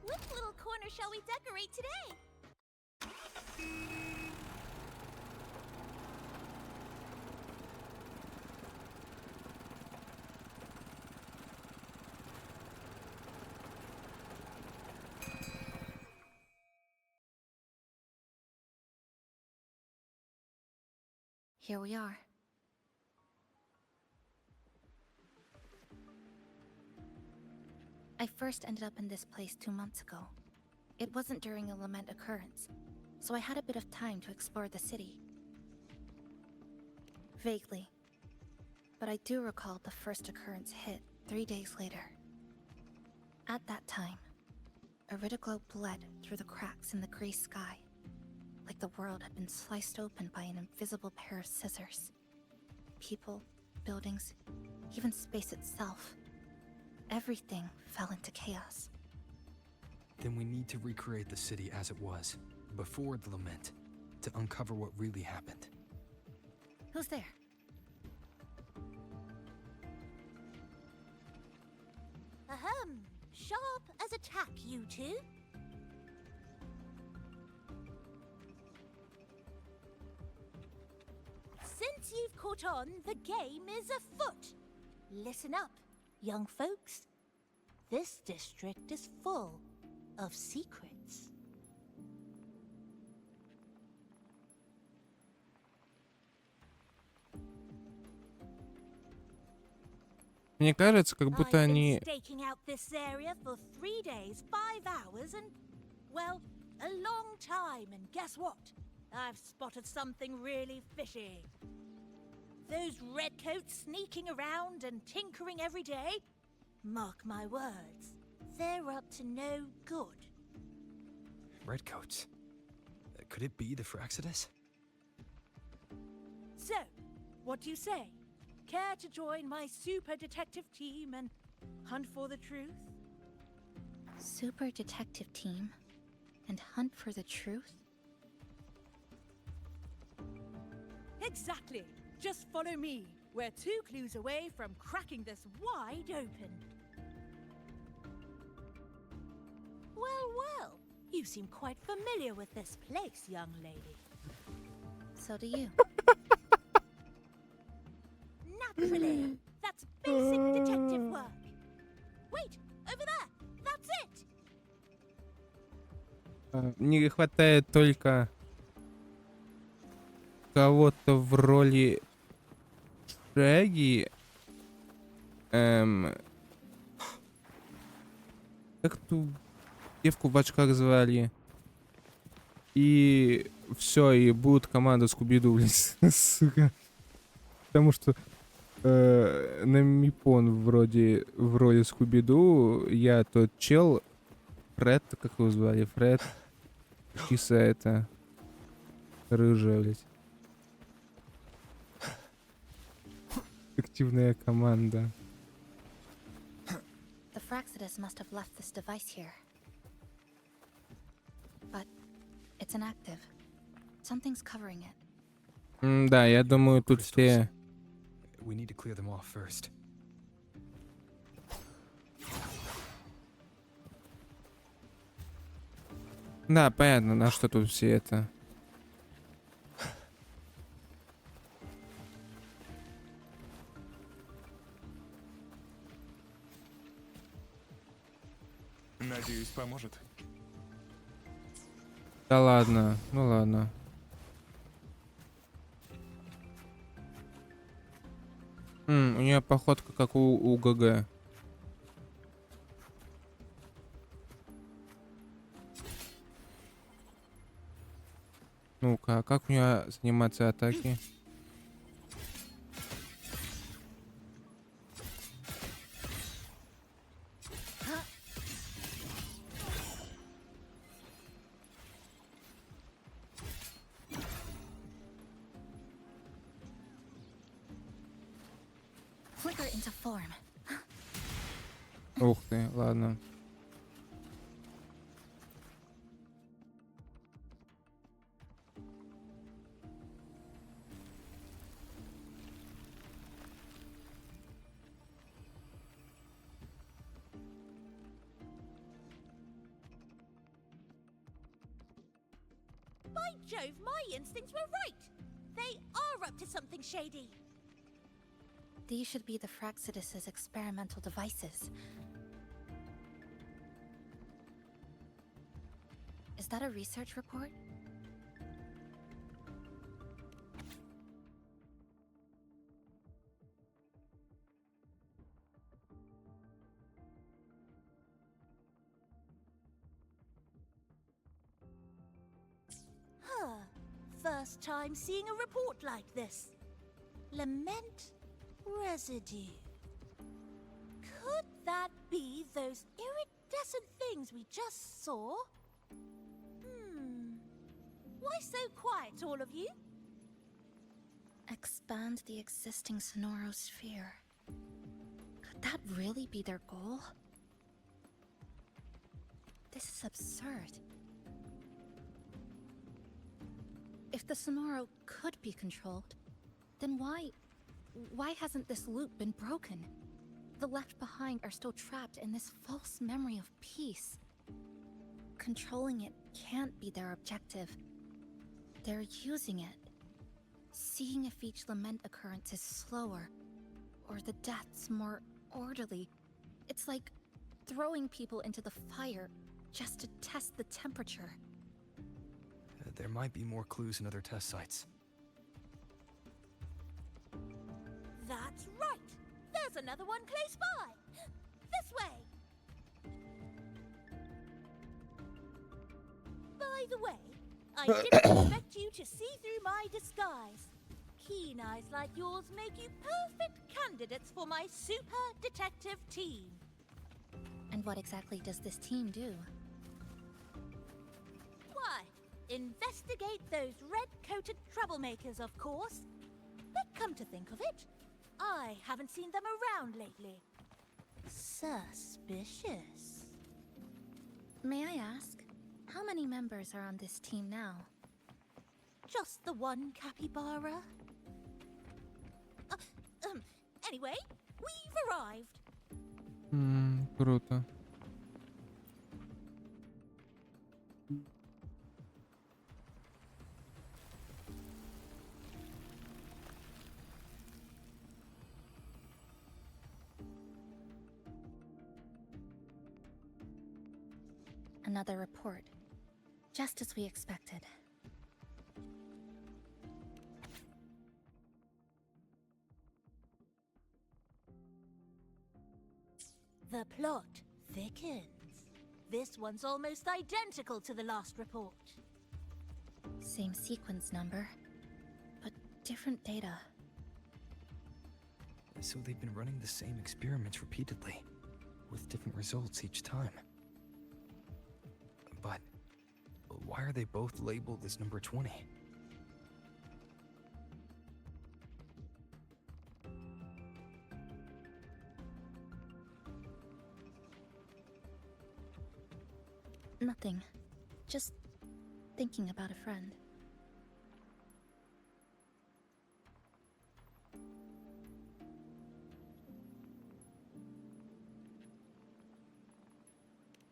Which little corner shall we decorate today? Here we are. I first ended up in this place 2 months ago. It wasn't during a lament occurrence, so I had a bit of time to explore the city. Vaguely. But I do recall the first occurrence hit 3 days later. At that time, Iridoglow bled through the cracks in the gray sky, like the world had been sliced open by an invisible pair of scissors. People, buildings, even space itself. Everything fell into chaos. Then we need to recreate the city as it was, before the lament, to uncover what really happened. Who's there? Ahem, sharp as a tack, you two. Since you've caught on, the game is afoot. Listen up, young folks. This district is full of secrets. Мне кажется, как будто I've been они... staking out this area for 3 days, 5 hours, and, well, a long time. And guess what? I've spotted something really fishy. Those redcoats sneaking around and tinkering every day? Mark my words, they're up to no good. Redcoats? Could it be the Fraxidus? So, what do you say? Care to join my super detective team and hunt for the truth? Super detective team? And hunt for the truth? Exactly. Just follow me. We're 2 clues away from cracking this wide open. Well, well. You seem quite familiar with this place, young lady. So do you. Naturally. That's basic detective work. Wait, over there. That's it. Не хватает только кого-то в роли Шаги. Как ту девку в очках звали? И все, и будет команда Скуби-Ду, блядь, сука. Потому что на Мипон вроде в роли Скуби-Ду я тот чел, Фред, как его звали, Фред, киса это, рыжая, блядь. Активная команда. The Fraxidus must have left this device here. But it's inactive. Something's covering it. Да, я думаю, тут все... We need to clear them off first. Да, понятно, на что тут все это. Надеюсь, поможет. Да ладно, ну ладно. У нее походка как у ГГ. Ну-ка, как у нее сниматься атаки? Flicker into form. Ух ты, ладно. By Jove, my instincts were right. They are up to something shady. These should be the Fraxidus's experimental devices. Is that a research report? Huh. First time seeing a report like this. Lament residue. Could that be those iridescent things we just saw? Why so quiet, all of you? Expand the existing Sonoro sphere. Could that really be their goal? This is absurd. If the Sonoro could be controlled, then why hasn't this loop been broken? The left behind are still trapped in this false memory of peace. Controlling it can't be their objective. They're using it. Seeing if each lament occurrence is slower, or the deaths more orderly. It's like throwing people into the fire just to test the temperature. There might be more clues in other test sites. That's right. There's another one close by. This way. By the way, I didn't expect you to see through my disguise. Keen eyes like yours make you perfect candidates for my super detective team. And what exactly does this team do? Why, investigate those red-coated troublemakers, of course. But come to think of it, I haven't seen them around lately. Suspicious. May I ask, how many members are on this team now? Just the one capybara. Anyway, we've arrived. Круто. Another report. Just as we expected. The plot thickens. This one's almost identical to the last report. Same sequence number, but different data. So they've been running the same experiments repeatedly, with different results each time. But why are they both labeled as number 20? Nothing. Just thinking about a friend.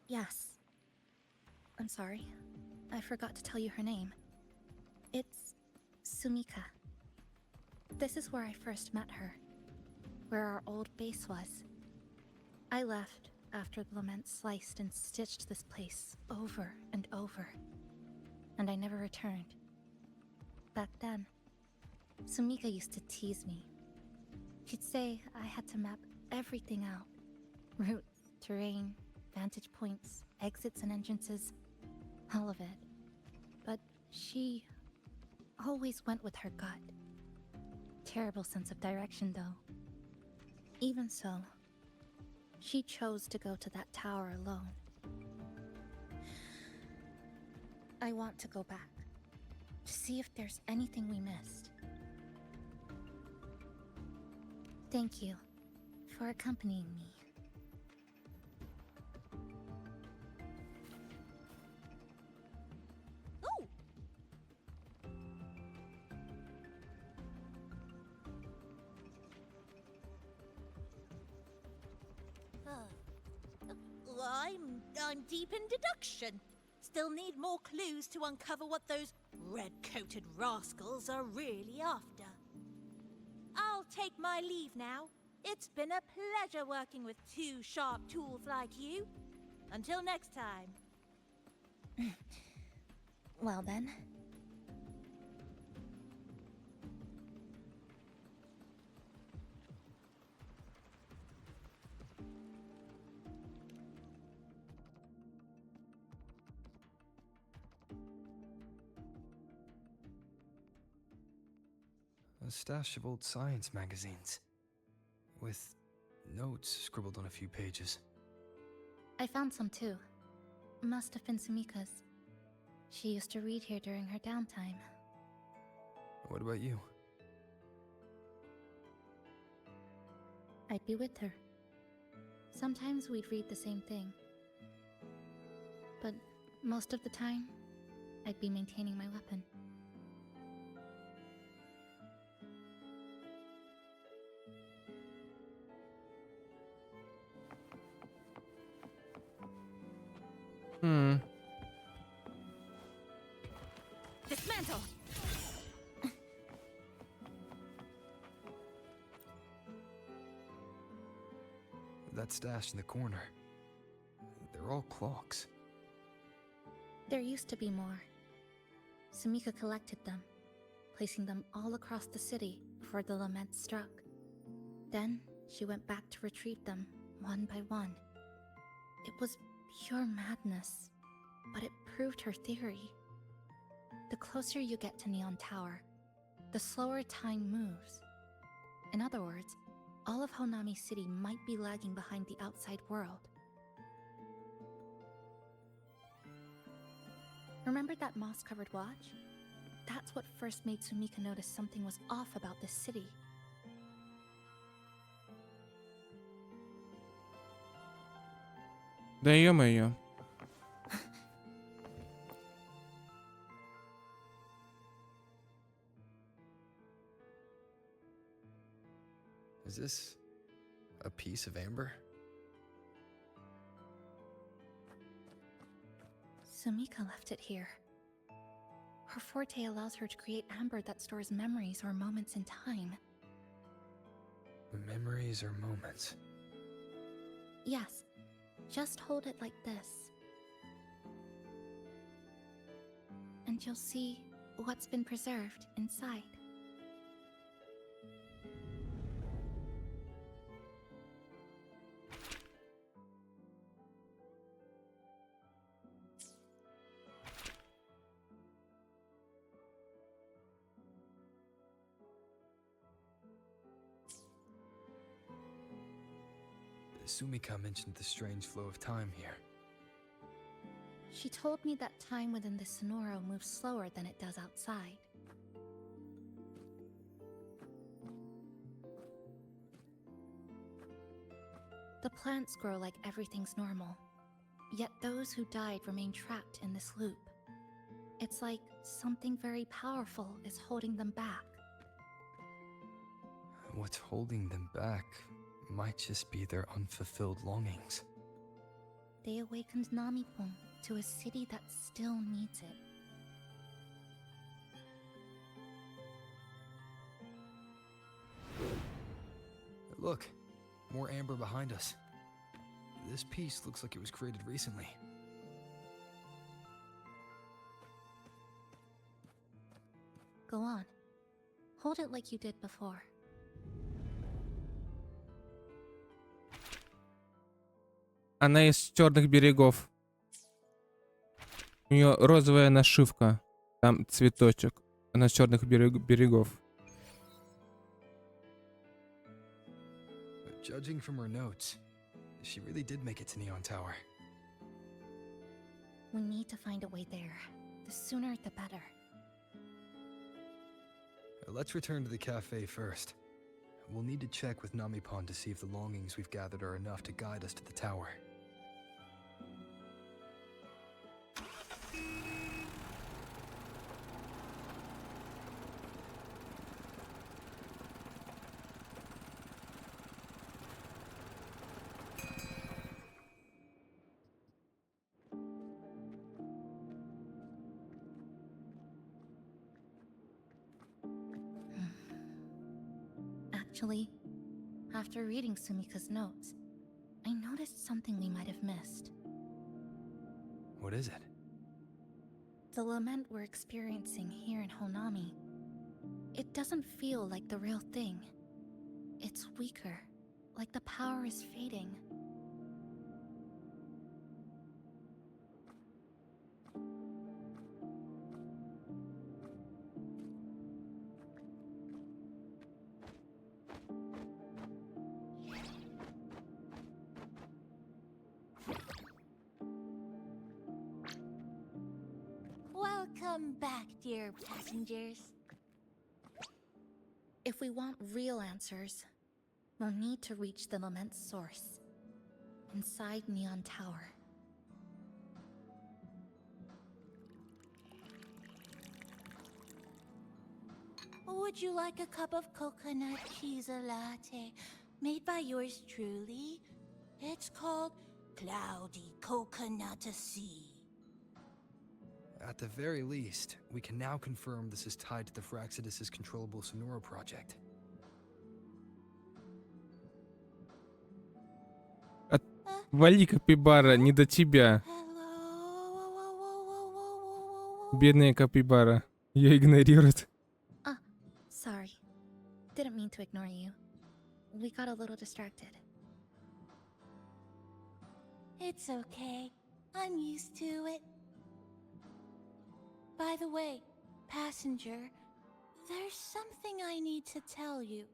Yes. I'm sorry. I forgot to tell you her name. It's Sumika. This is where I first met her. Where our old base was. I left after the lament sliced and stitched this place over and over. And I never returned. Back then, Sumika used to tease me. She'd say I had to map everything out. Route, terrain, vantage points, exits and entrances. All of it. But she always went with her gut. Terrible sense of direction, though. Even so, she chose to go to that tower alone. I want to go back, to see if there's anything we missed. Thank you for accompanying me. Oh! I'm deep in deduction. Still need more clues to uncover what those red-coated rascals are really after. I'll take my leave now. It's been a pleasure working with two sharp tools like you. Until next time. Well then. A stash of old science magazines, with notes scribbled on a few pages. I found some too. Must have been Sumika's. She used to read here during her downtime. What about you? I'd be with her. Sometimes we'd read the same thing. But most of the time, I'd be maintaining my weapon. Dismantle! That stash in the corner. They're all clocks. There used to be more. Sumika collected them, placing them all across the city before the lament struck. Then she went back to retrieve them one by one. It was pure madness, but it proved her theory. The closer you get to Neon Tower, the slower time moves. In other words, all of Honami City might be lagging behind the outside world. Remember that moss-covered watch? That's what first made Sumika notice something was off about this city. Да ё-моё. Is this a piece of amber? Sumika left it here. Her forte allows her to create amber that stores memories or moments in time. Memories or moments? Yes, just hold it like this. and you'll see what's been preserved inside. Sumika mentioned the strange flow of time here. She told me that time within the Sonoro moves slower than it does outside. The plants grow like everything's normal, yet those who died remain trapped in this loop. It's like something very powerful is holding them back. What's holding them back might just be their unfulfilled longings. They awakened Namipon to a city that still needs it. Look, more amber behind us. This piece looks like it was created recently. Go on. Hold it like you did before. Она из черных берегов. У нее розовая нашивка. Там цветочек. Она с черных берегов. Judging from her notes, she really did make it to Neon Tower. We need to find a way there. The sooner the better. Let's return to the cafe first. We'll need to check with Namipon to see if the longings we've gathered are enough to guide us to the tower. Actually, after reading Sumika's notes, I noticed something we might have missed. What is it? The lament we're experiencing here in Honami. It doesn't feel like the real thing. It's weaker, like the power is fading. Welcome back, dear passengers. If we want real answers, we'll need to reach the lament's source, inside Neon Tower. Would you like a cup of coconut cheese latte made by yours truly? It's called Cloudy Coconut Sea. At the very least, we can now confirm this is tied to the Phraxidus' controllable Sonoro project. Отвали, капибара, не до тебя. Бедная капибара. Ее игнорируют. Sorry. Didn't mean to ignore you. We got a little distracted. It's okay. I'm used to it. By the way, passenger, there's something I need to tell you.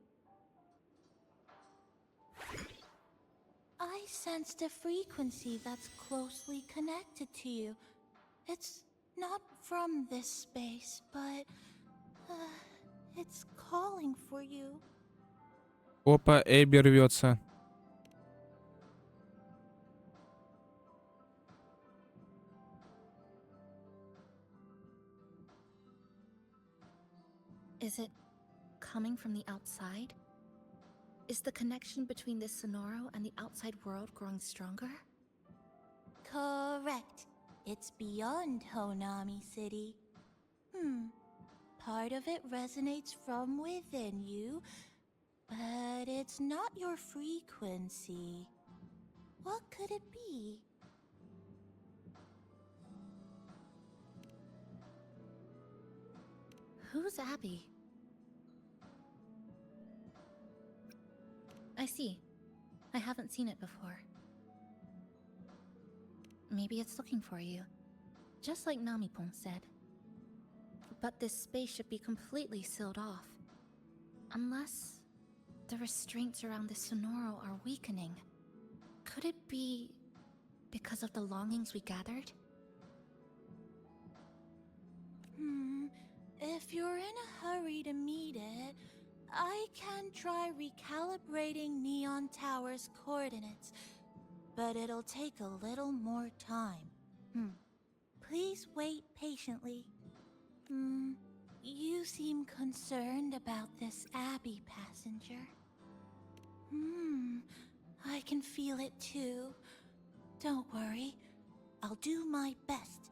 I sensed a frequency that's closely connected to you. It's not from this space, but it's calling for you. Опа, Эбби рвется. Is it coming from the outside? Is the connection between this Sonoro and the outside world growing stronger? Correct. It's beyond Honami City. Part of it resonates from within you, but it's not your frequency. What could it be? Who's Abby? I see. I haven't seen it before. Maybe it's looking for you. Just like Namipon said. But this space should be completely sealed off. Unless the restraints around this Sonoro are weakening. Could it be because of the longings we gathered? If you're in a hurry to meet it, I can try recalibrating Neon Tower's coordinates, but it'll take a little more time. Please wait patiently. You seem concerned about this Abby passenger. I can feel it too. Don't worry, I'll do my best.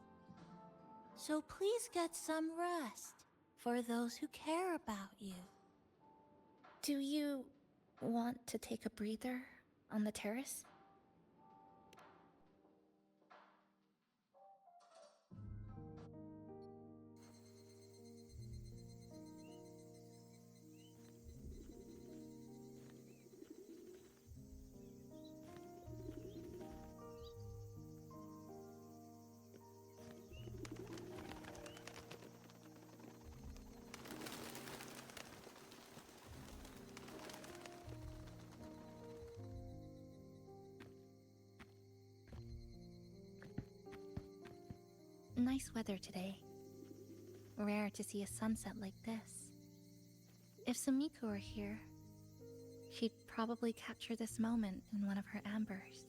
So please get some rest for those who care about you. Do you want to take a breather on the terrace? Nice weather today. Rare to see a sunset like this. If Sumiko were here, she'd probably capture this moment in one of her ambers.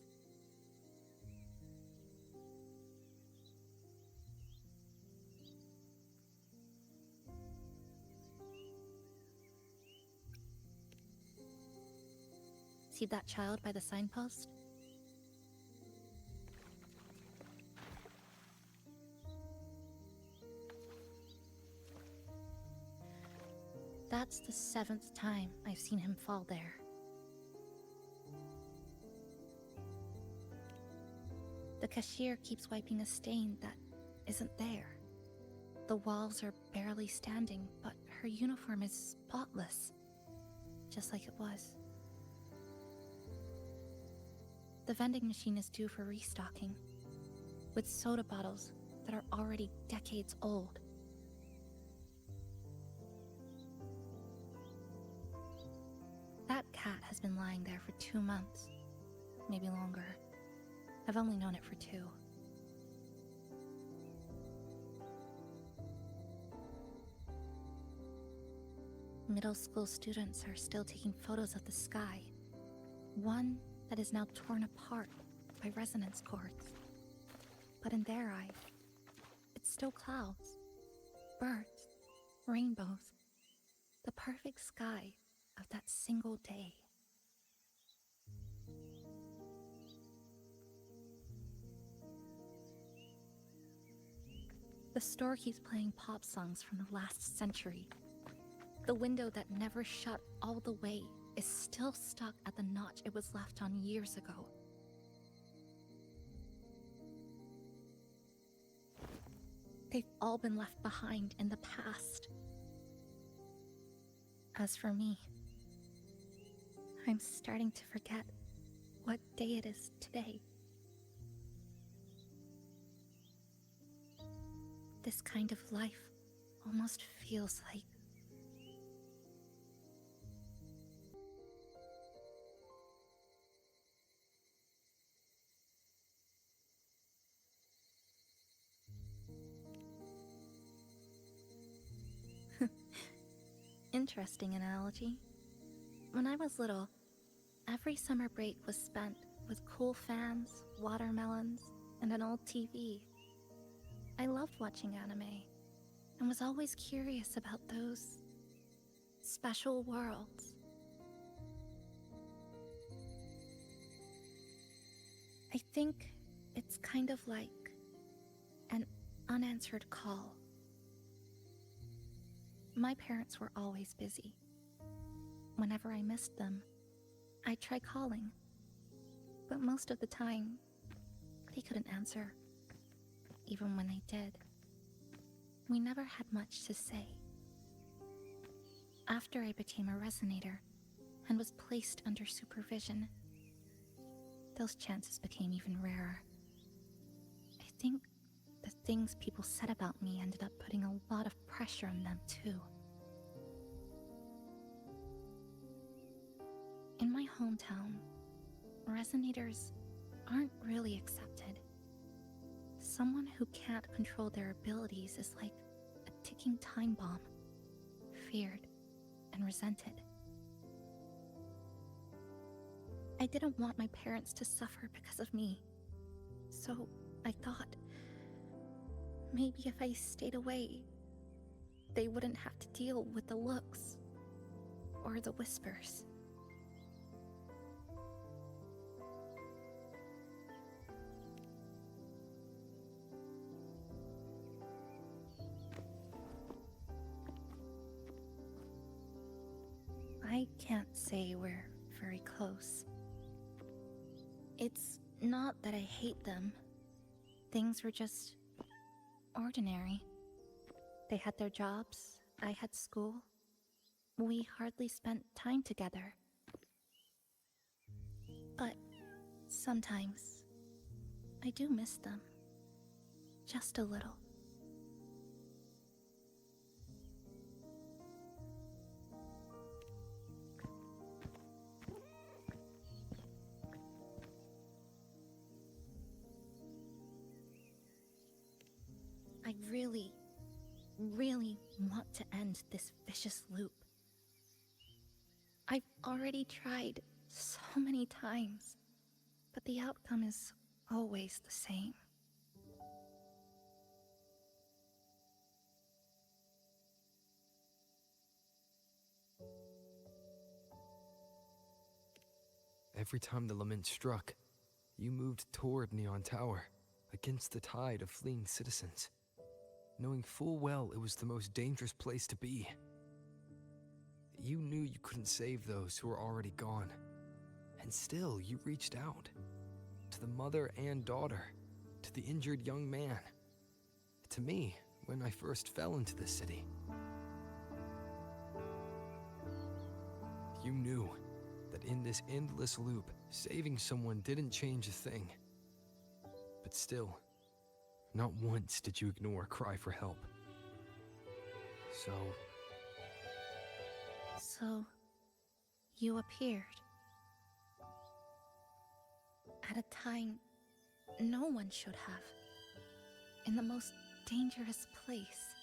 See that child by the signpost? That's the 7th time I've seen him fall there. The cashier keeps wiping a stain that isn't there. The walls are barely standing, but her uniform is spotless, just like it was. The vending machine is due for restocking, with soda bottles that are already decades old. That cat has been lying there for 2 months, maybe longer. I've only known it for 2. Middle school students are still taking photos of the sky. One that is now torn apart by resonance cords. But in their eye, it's still clouds, birds, rainbows, the perfect sky of that single day. The store keeps playing pop songs from the last century. The window that never shut all the way is still stuck at the notch it was left on years ago. They've all been left behind in the past. As for me, I'm starting to forget what day it is today. This kind of life almost feels like interesting analogy. When I was little, every summer break was spent with cool fans, watermelons, and an old TV. I loved watching anime, and was always curious about those special worlds. I think it's kind of like an unanswered call. My parents were always busy. Whenever I missed them, I'd try calling, but most of the time, they couldn't answer. Even when they did, we never had much to say. After I became a resonator and was placed under supervision, those chances became even rarer. I think the things people said about me ended up putting a lot of pressure on them too. In my hometown, resonators aren't really accepted. Someone who can't control their abilities is like a ticking time bomb, feared and resented. I didn't want my parents to suffer because of me, so I thought maybe if I stayed away, they wouldn't have to deal with the looks or the whispers. I can't say we're very close. It's not that I hate them. Things were just ordinary. They had their jobs, I had school. We hardly spent time together. But sometimes I do miss them. Just a little. I really want to end this vicious loop. I've already tried so many times, but the outcome is always the same. Every time the lament struck, you moved toward Neon Tower, against the tide of fleeing citizens, knowing full well it was the most dangerous place to be. You knew you couldn't save those who were already gone, and still you reached out, to the mother and daughter, to the injured young man, to me when I first fell into this city. You knew that in this endless loop, saving someone didn't change a thing. But still, not once did you ignore a cry for help. So, you appeared. At a time no one should have. In the most dangerous place,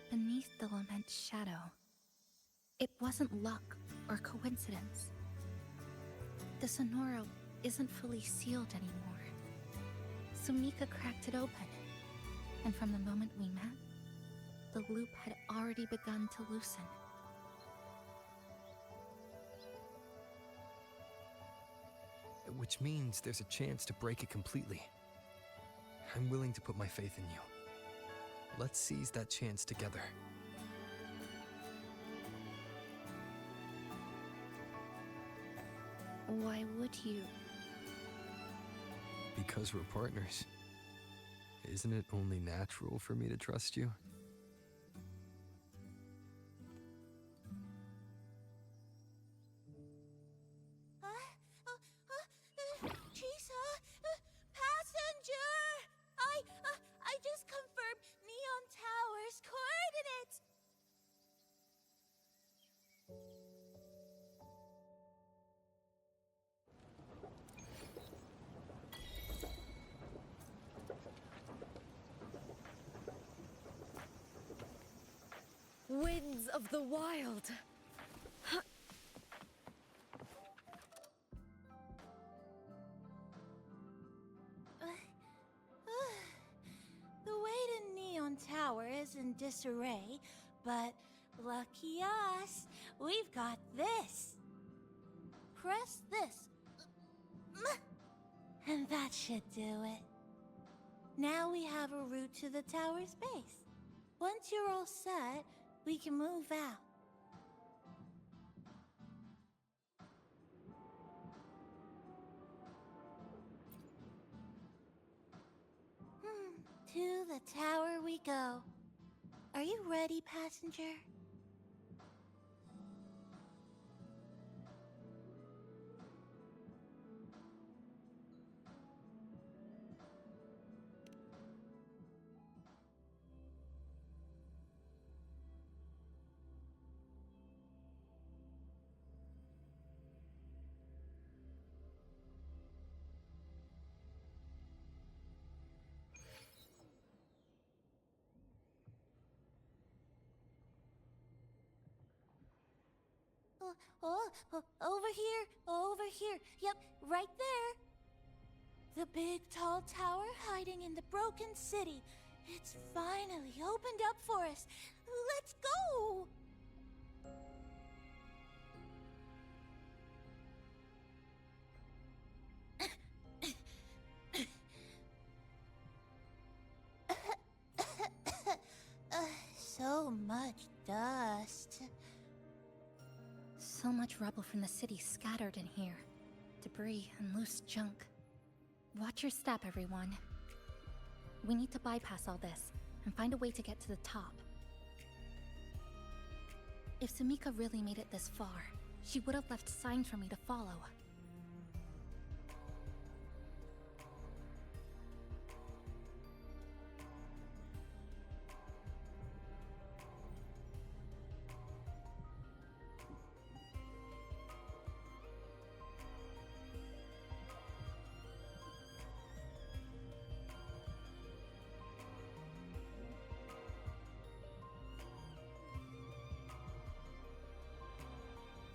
beneath the lament's shadow. It wasn't luck or coincidence. The Sonoro isn't fully sealed anymore. Sumika cracked it open, and from the moment we met, the loop had already begun to loosen. Which means there's a chance to break it completely. I'm willing to put my faith in you. Let's seize that chance together. Why would you? Because we're partners. Isn't it only natural for me to trust you? Chisa, passenger! I just confirmed Neon Tower's coordinates! Winds of the wild. The way to Neon Tower is in disarray, but lucky us, we've got this. Press this. And that should do it. Now we have a route to the tower's base. Once you're all set, we can move out. To the tower we go. Are you ready, passenger? Over here, over here. Yep, right there. The big tall tower hiding in the broken city. It's finally opened up for us. Let's go! So much dust. So much rubble from the city scattered in here. Debris and loose junk. Watch your step, everyone. We need to bypass all this and find a way to get to the top. If Sumika really made it this far, she would have left signs for me to follow.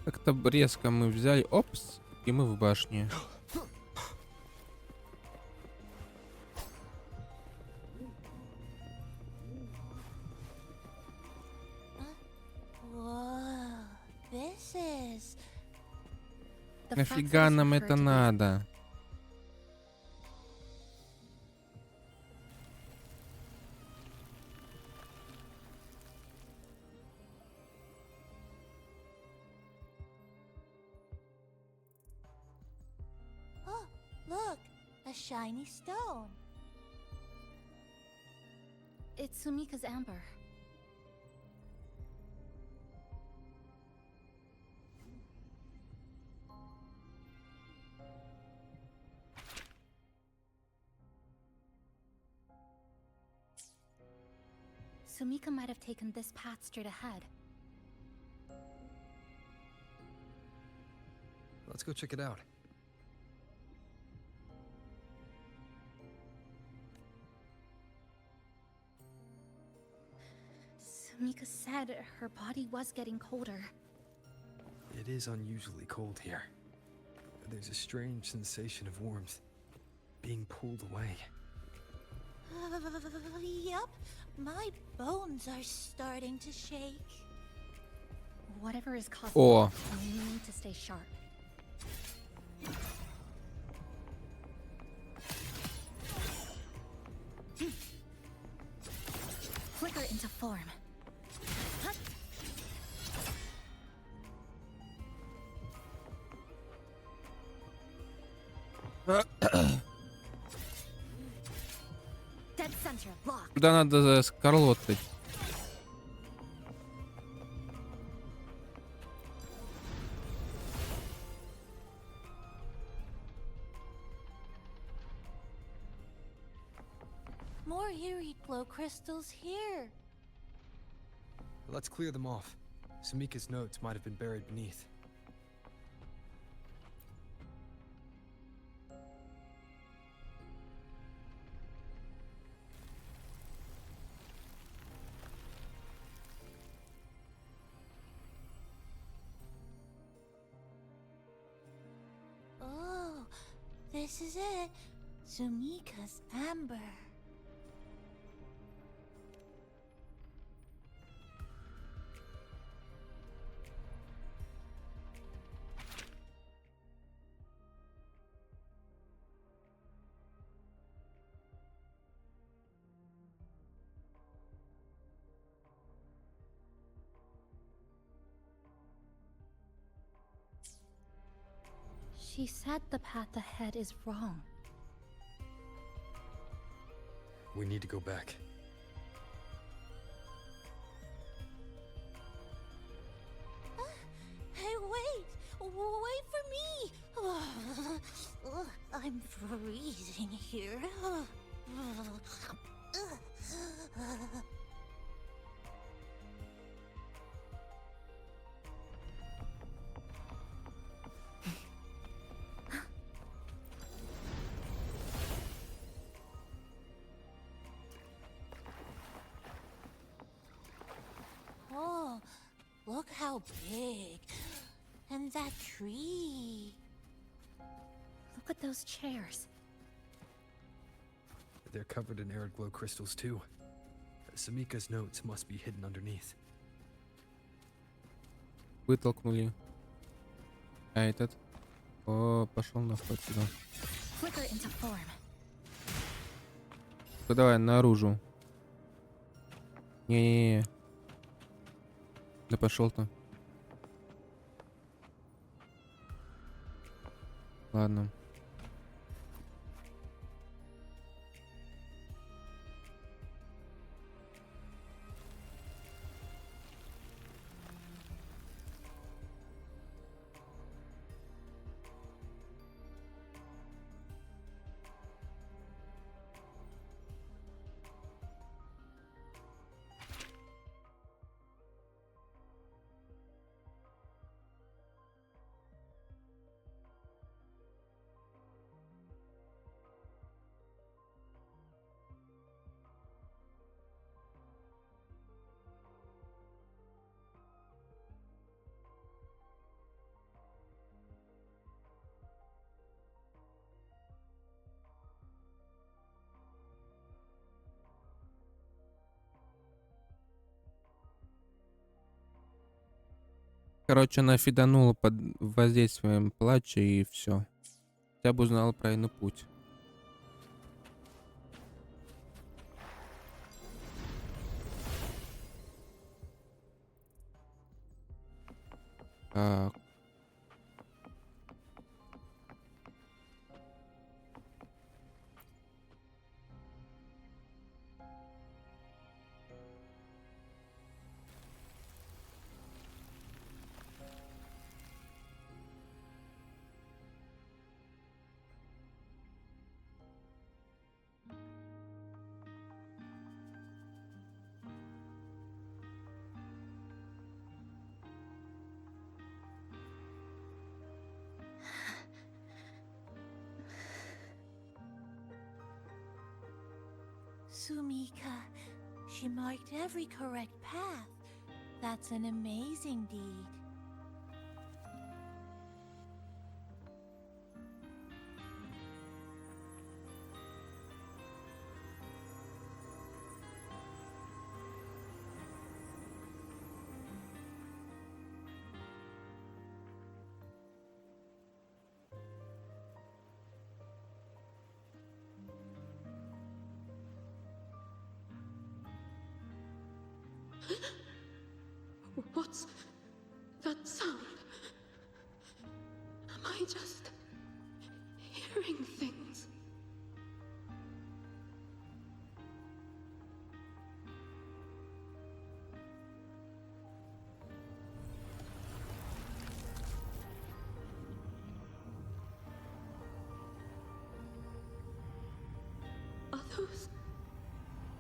Как-то резко мы взяли, опс, и мы в башне. Whoa, this is... Нафига нам это надо? Oh, look, a shiny stone. It's Sumika's amber. Sumika might have taken this path straight ahead. Let's go check it out. Sumika said her body was getting colder. It is unusually cold here. There's a strange sensation of warmth, being pulled away. Yup, my bones are starting to shake. Whatever is causing О. it, we need to stay sharp. Flicker into form. Dead center, lock. Туда надо скарлоттать. More eerie glow crystals here. Let's clear them off. Sumika's notes might have been buried beneath. Oh, this is it. Sumika's amber. She said the path ahead is wrong. We need to go back. Hey, wait! Wait for me! I'm freezing here. Oh, look how big. climb that tree. Look at those chairs. They're covered in arid glow crystals too. Samika's notes must be hidden underneath. Вытолкнули. А этот? О, пошел нахуй отсюда. Flicker into form. Ну, давай наружу. Не-не-не. Да пошел-то. Ладно. Короче, она фиданула под воздействием плача и все. Я бы узнал правильный путь. Так. Sumika, she marked every correct path. That's an amazing deed. What's that sound? Am I just hearing things? Are those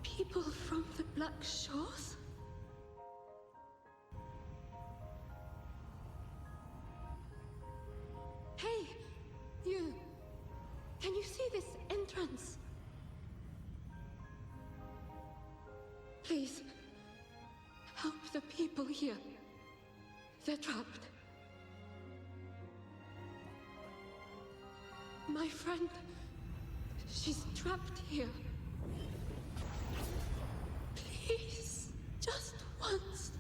people from the Black Shores? Hey, you! Can you see this entrance? Please, help the people here. They're trapped. My friend, she's trapped here. Please, just once.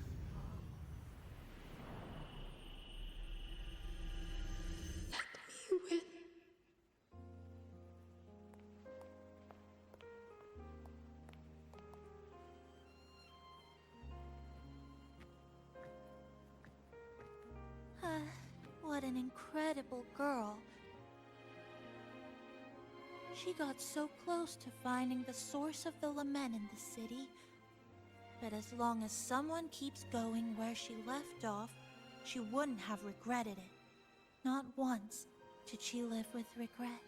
Let me win. What an incredible girl. She got so close to finding the source of the lament in the city. But as long as someone keeps going where she left off, she wouldn't have regretted it. Not once did she live with regret.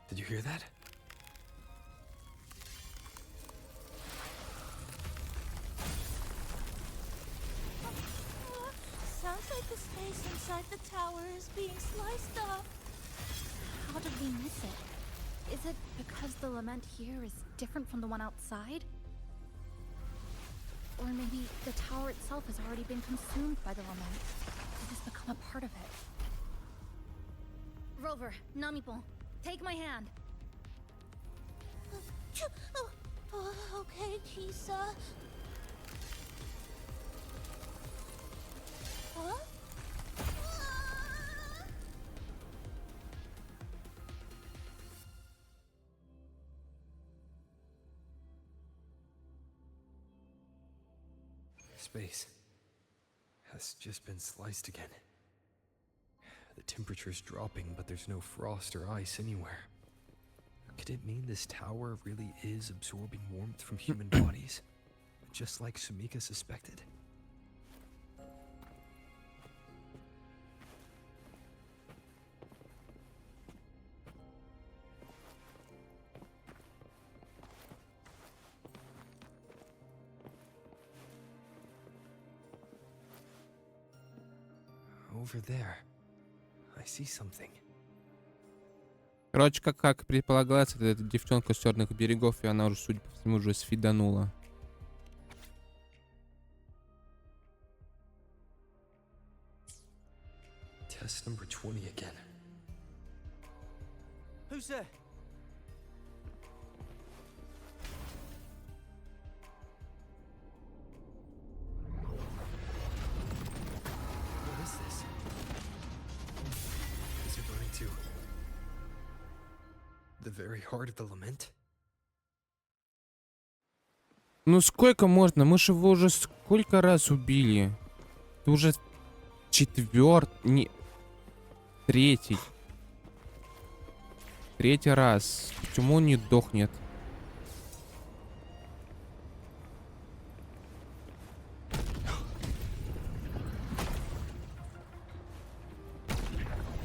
Did you hear that? Sounds like the space inside the tower is being sliced up. How did we miss it? Is it because the lament here is different from the one outside? Or maybe the tower itself has already been consumed by the lament. It has become a part of it. Rover, Namipon, take my hand. Okay, Chisa. Huh? Space has just been sliced again. The temperature's dropping, but there's no frost or ice anywhere. Could it mean this tower really is absorbing warmth from human bodies? Just like Sumika suspected? Over there, I see something. Короче, как предполагалось, это девчонка с черных берегов, и она уже, судя по всему, уже сфиданула. Test number 20 again. Who's there? What is this? Is it going to the very heart of the lament? Ну сколько можно? Мы же его уже сколько раз убили? Это уже третий раз. Почему он не дохнет?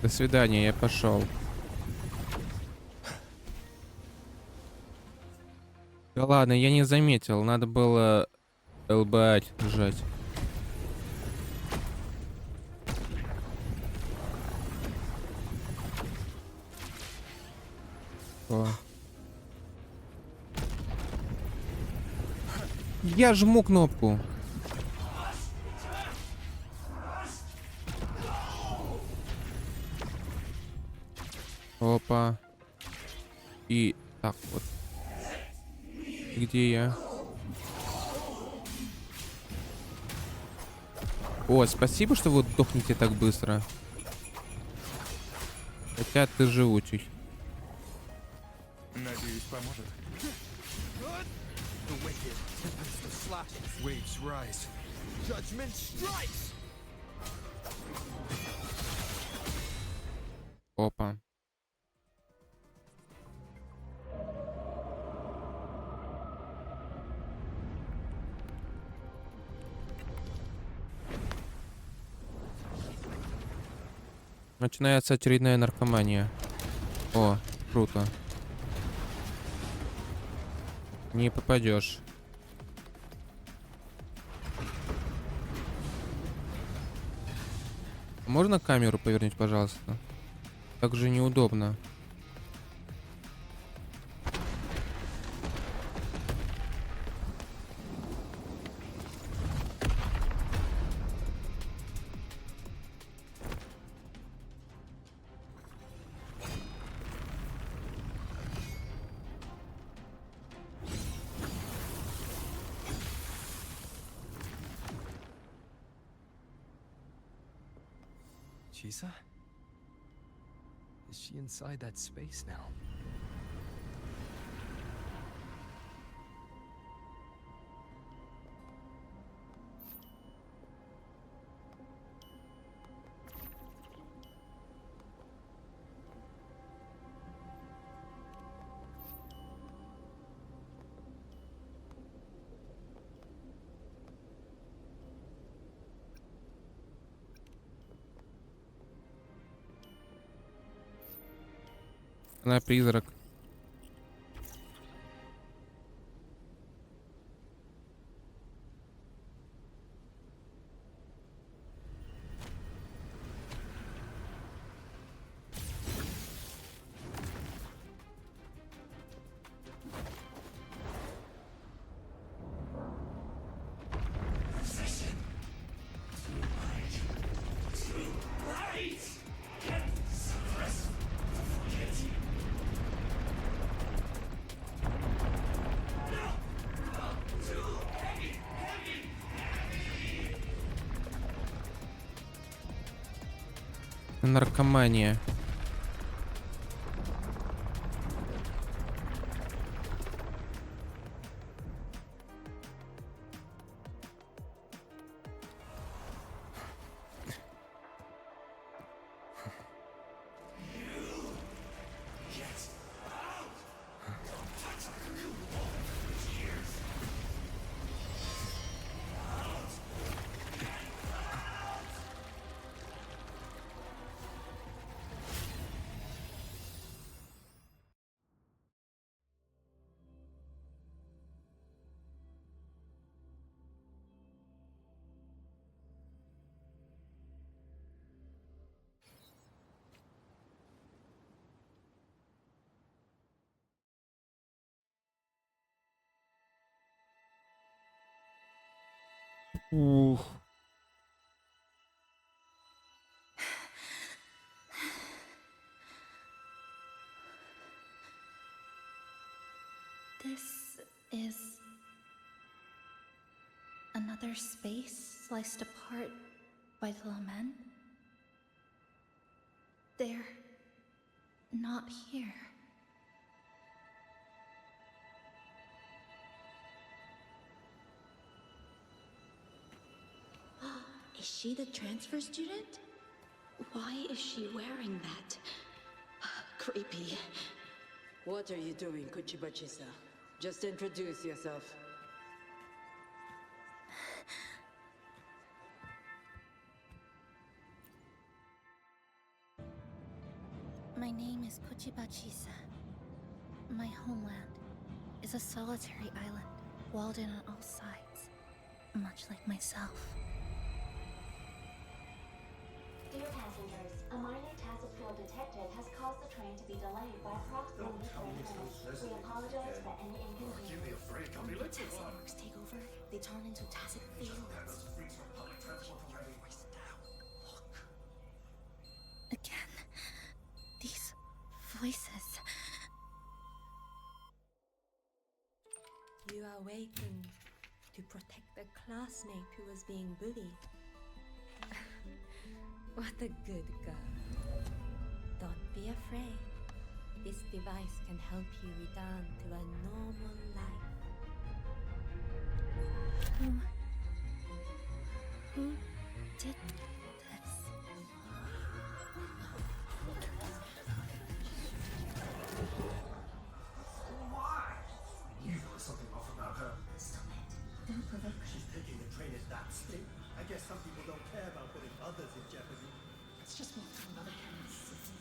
До свидания, я пошел. Да ладно, я не заметил. Надо было ЛБ жать. О. Я жму кнопку. Опа. И так вот. Где я? О, спасибо, что вы дохнете так быстро. Хотя ты живучий. Надеюсь, поможет. Опа. Начинается очередная наркомания. О, круто. Не попадешь. Можно камеру повернуть, пожалуйста? Так же неудобно. Chisa? Is she inside that space now? Она призрак. Наркомания. Ух. This is another space sliced apart by the lament. They're not here. Is she the transfer student? Why is she wearing that? Creepy. What are you doing, Kuchibachi-san? Just introduce yourself. My name is Kuchibachi-sa. My homeland is a solitary island, walled in on all sides, much like myself. Dear passengers, a minor task field detected has caused the train to be delayed by approximately 30 minutes. We apologize for any inconvenience. Give me a break, I'll be late. Taxi networks take over, they turn into tacit fields. Again, these voices. You are awakened to protect the classmate who was being bullied. What a good girl. Don't be afraid. This device can help you return to a normal life. Who did this? Why? You know something off about her. Stop it. Don't provoke her. She's thinking the train is that state. I guess some people don't care about putting others in jeopardy. Let's just move to another kind of city.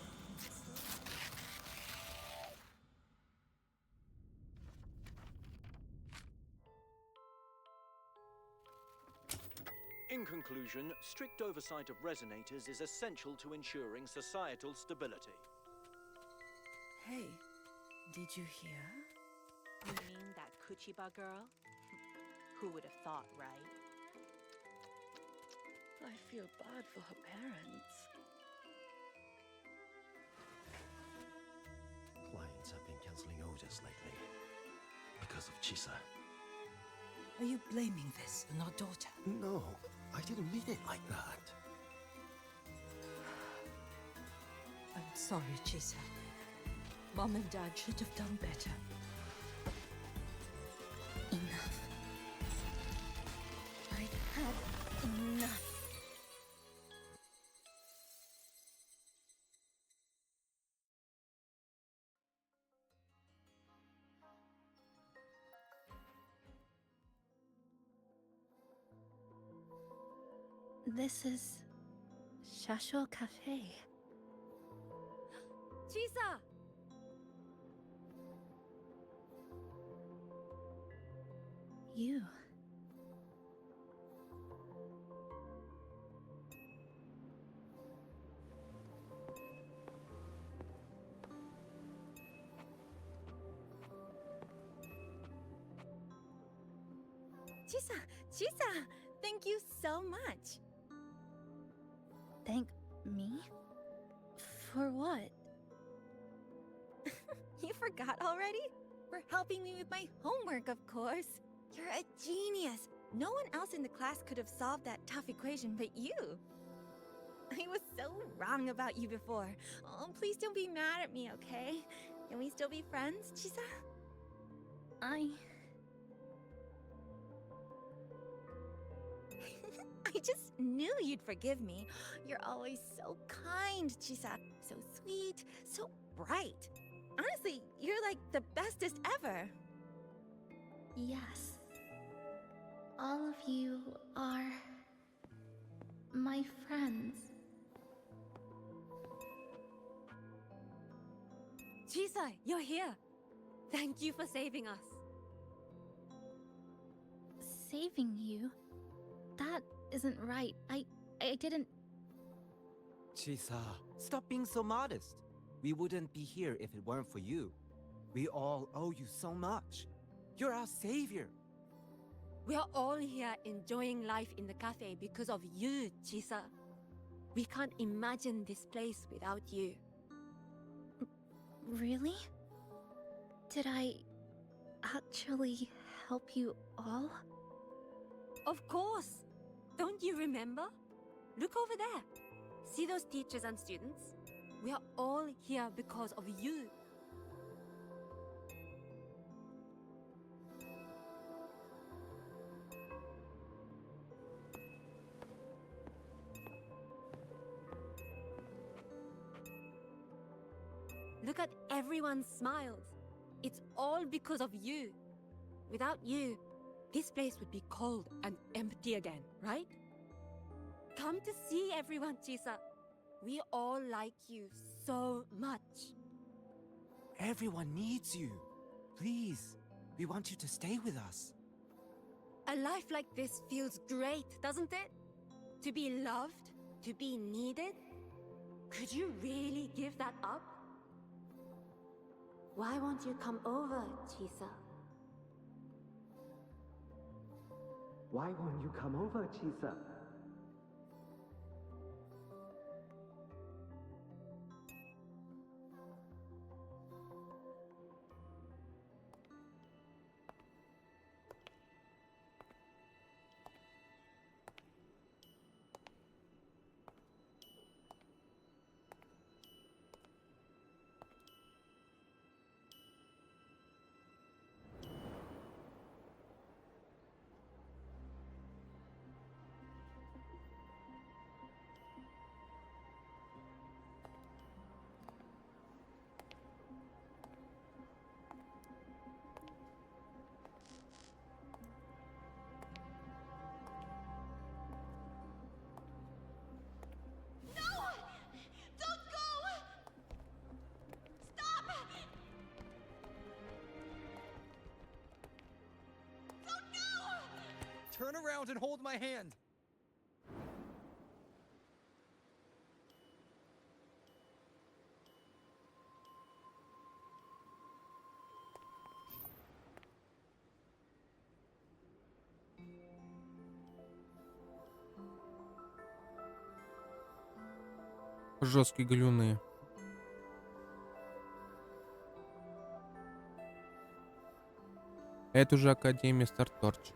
In conclusion, strict oversight of resonators is essential to ensuring societal stability. Hey, did you hear? You mean that Kuchiba girl? Who would have thought, right? I feel bad for her parents. Clients have been canceling orders lately because of Chisa. Are you blaming this on our daughter? No, I didn't mean it like that. I'm sorry, Chisa. Mom and Dad should have done better. Enough. I've had enough. This is Shasho Cafe. Chisa! You. Chisa! Chisa! Thank you so much! Thank me? For what? You forgot already? For helping me with my homework, of course. You're a genius. No one else in the class could have solved that tough equation but you. I was so wrong about you before. Oh, please don't be mad at me, okay? Can we still be friends, Chisa? I just knew you'd forgive me. You're always so kind, Chisa. So sweet, so bright. Honestly, you're like the bestest ever. Yes. All of you are my friends. Chisa, you're here. Thank you for saving us. Saving you? That isn't right. I didn't... Chisa, stop being so modest. We wouldn't be here if it weren't for you. We all owe you so much. You're our savior. We are all here enjoying life in the cafe because of you, Chisa. We can't imagine this place without you. Really? Did I actually help you all? Of course! Don't you remember? Look over there. See those teachers and students? We are all here because of you. Look at everyone's smiles. It's all because of you. Without you, this place would be cold and empty again, right? Come to see everyone, Chisa. We all like you so much. Everyone needs you. Please, we want you to stay with us. A life like this feels great, doesn't it? To be loved, to be needed. Could you really give that up? Why won't you come over, Chisa? Why won't you come over, Chisa? Turn around and hold my hand! Жесткие галюны. Это уже Академия Старторч.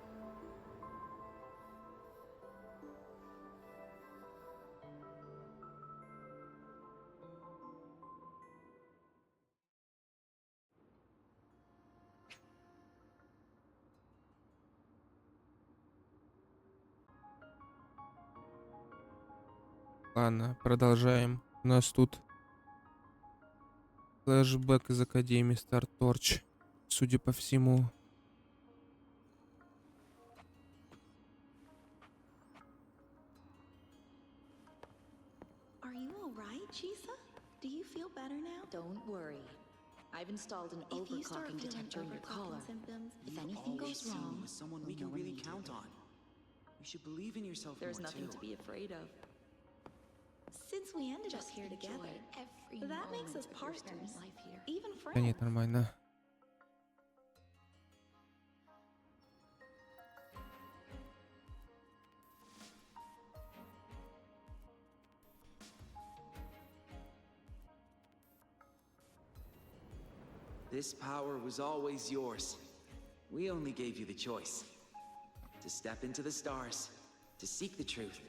Ладно, продолжаем. У нас тут флешбэк из Академии Старторч, судя по всему. Are you alright, Chisa? Do you feel better now? Don't worry. I've installed an If you start overclocking feeling detector in your collar. overclocking symptoms, If anything goes wrong, with someone we we'll can know really immediately. count on. You should believe in yourself There's more nothing too. to be afraid of. since we ended up Just here enjoy together, every that makes moment us of your partners, student life here. even Да friends. нет, нормально. This power was always yours. We only gave you the choice. To step into the stars, to seek the truth,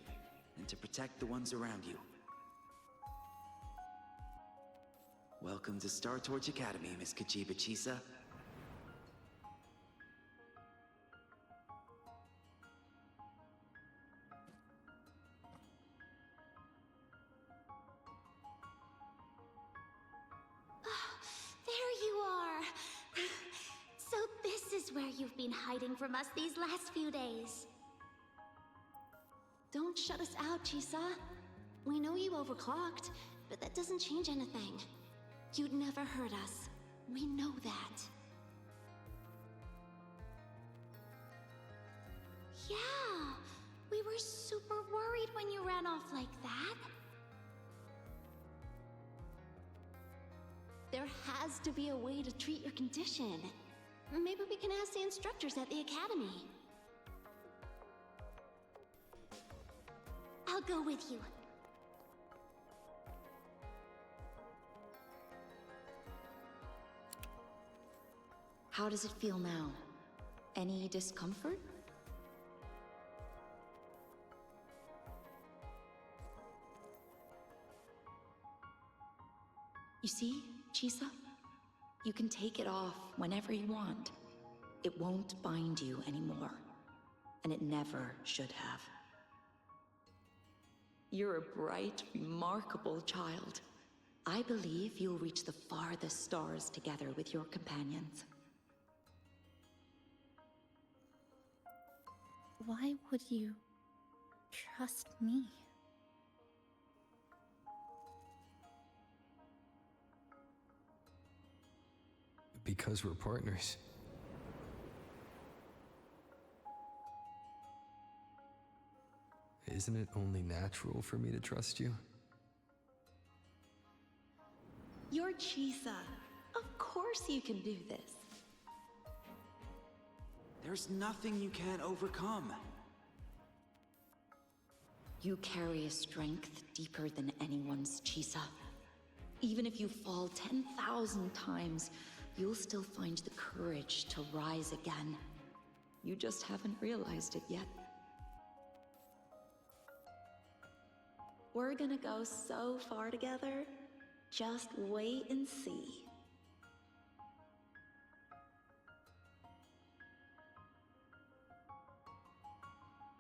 and to protect the ones around you. Welcome to Star Torch Academy, Miss Chisa. There you are! So this is where you've been hiding from us these last few days. Don't shut us out, Chisa. We know you overclocked, but that doesn't change anything. You'd never hurt us. We know that. Yeah, we were super worried when you ran off like that. There has to be a way to treat your condition. Maybe we can ask the instructors at the academy. I'll go with you. How does it feel now? Any discomfort? You see, Chisa? You can take it off whenever you want. It won't bind you anymore. And it never should have. You're a bright, remarkable child. I believe you'll reach the farthest stars together with your companions. Why would you trust me? Because we're partners. Isn't it only natural for me to trust you? You're Chisa. Of course you can do this. There's nothing you can't overcome. You carry a strength deeper than anyone's, Chisa. Even if you fall 10,000 times, you'll still find the courage to rise again. You just haven't realized it yet. We're gonna go so far together. Just wait and see.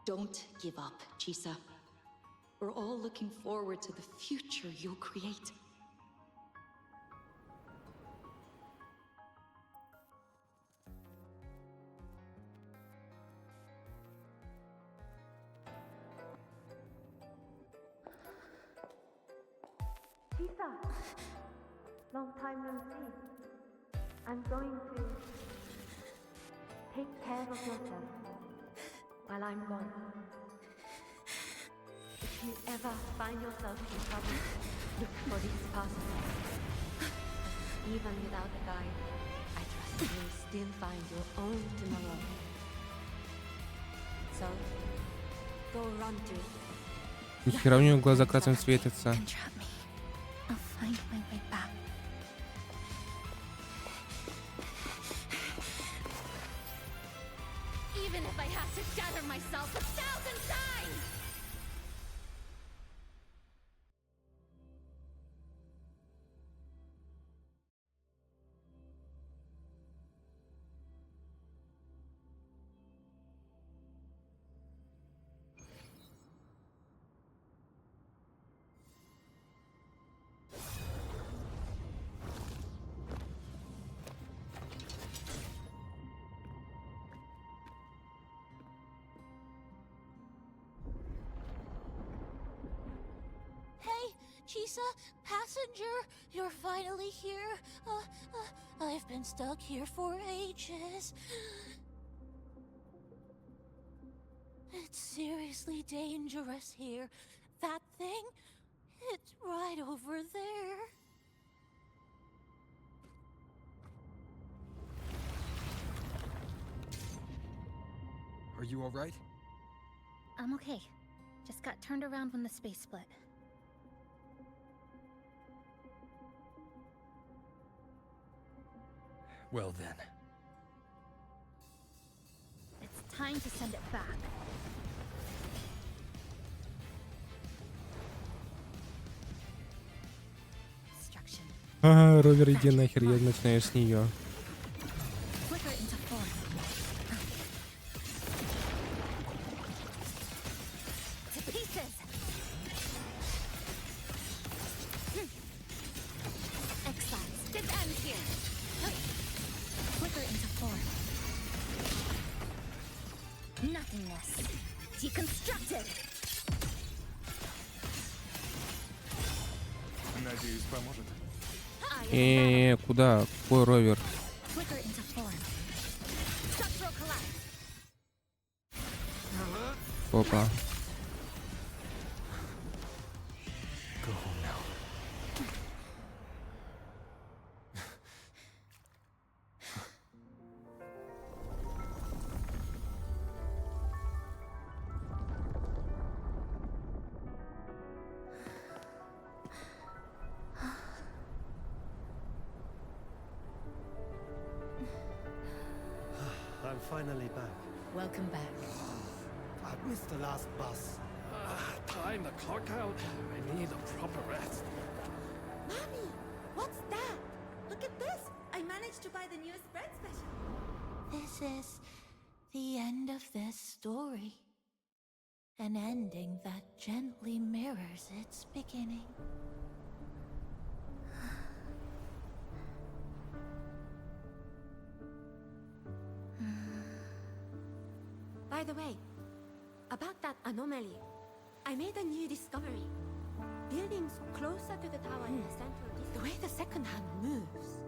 Don't give up, Chisa. We're all looking forward to the future you'll create. Chisa! Long time no see. I'm going to take care of yourself while I'm gone. If you ever find yourself in trouble, look for this path. Even without a guide, I trust you'll still find your own tomorrow. So, go run to it. Нихера у него глаза красным светятся. I'll find my way back. Even if I have to shatter myself 1,000 times! Chisa, passenger, you're finally here. I've been stuck here for ages. It's seriously dangerous here. That thing, it's right over there. Are you all right? I'm okay. Just got turned around when the space split. Well then. It's time to send it back. Destruction. Ровер, иди нахер, я начинаю с нее. Надеюсь, поможет. Куда? Какой ровер? Опа. I'm finally back. Welcome back. I've missed the last bus. Time to clock out. I need a proper rest. Mommy, what's that? Look at this. I managed to buy the newest bread special. This is the end of this story. An ending that gently mirrors its beginning. By the way, about that anomaly, I made a new discovery. Buildings closer to the tower in the center, the way the second hand moves.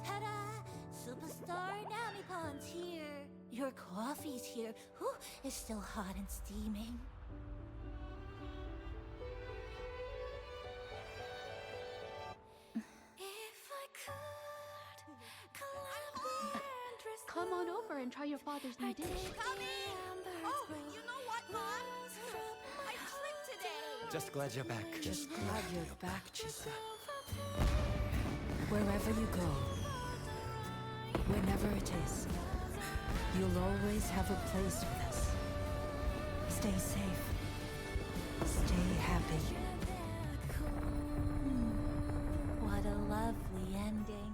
Ta-da! Superstar Namipon's here. Your coffee's here. Whew, it's still hot and steaming. Come on over and try your father's new dish. Oh, you know what, Mom? I tripped today. Just glad you're back. Just glad you're back, Chisa. Wherever you go, whenever it is, you'll always have a place with us. Stay safe. Stay happy. What a lovely ending.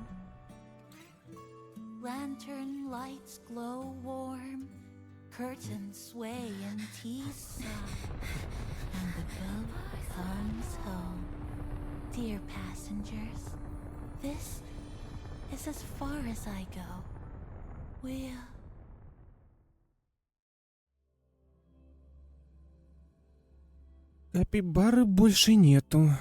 Lantern lights glow warm, curtains sway in tea-sun, and the boat comes home. Dear passengers, this is as far as I go. We'll... Капибары больше нету.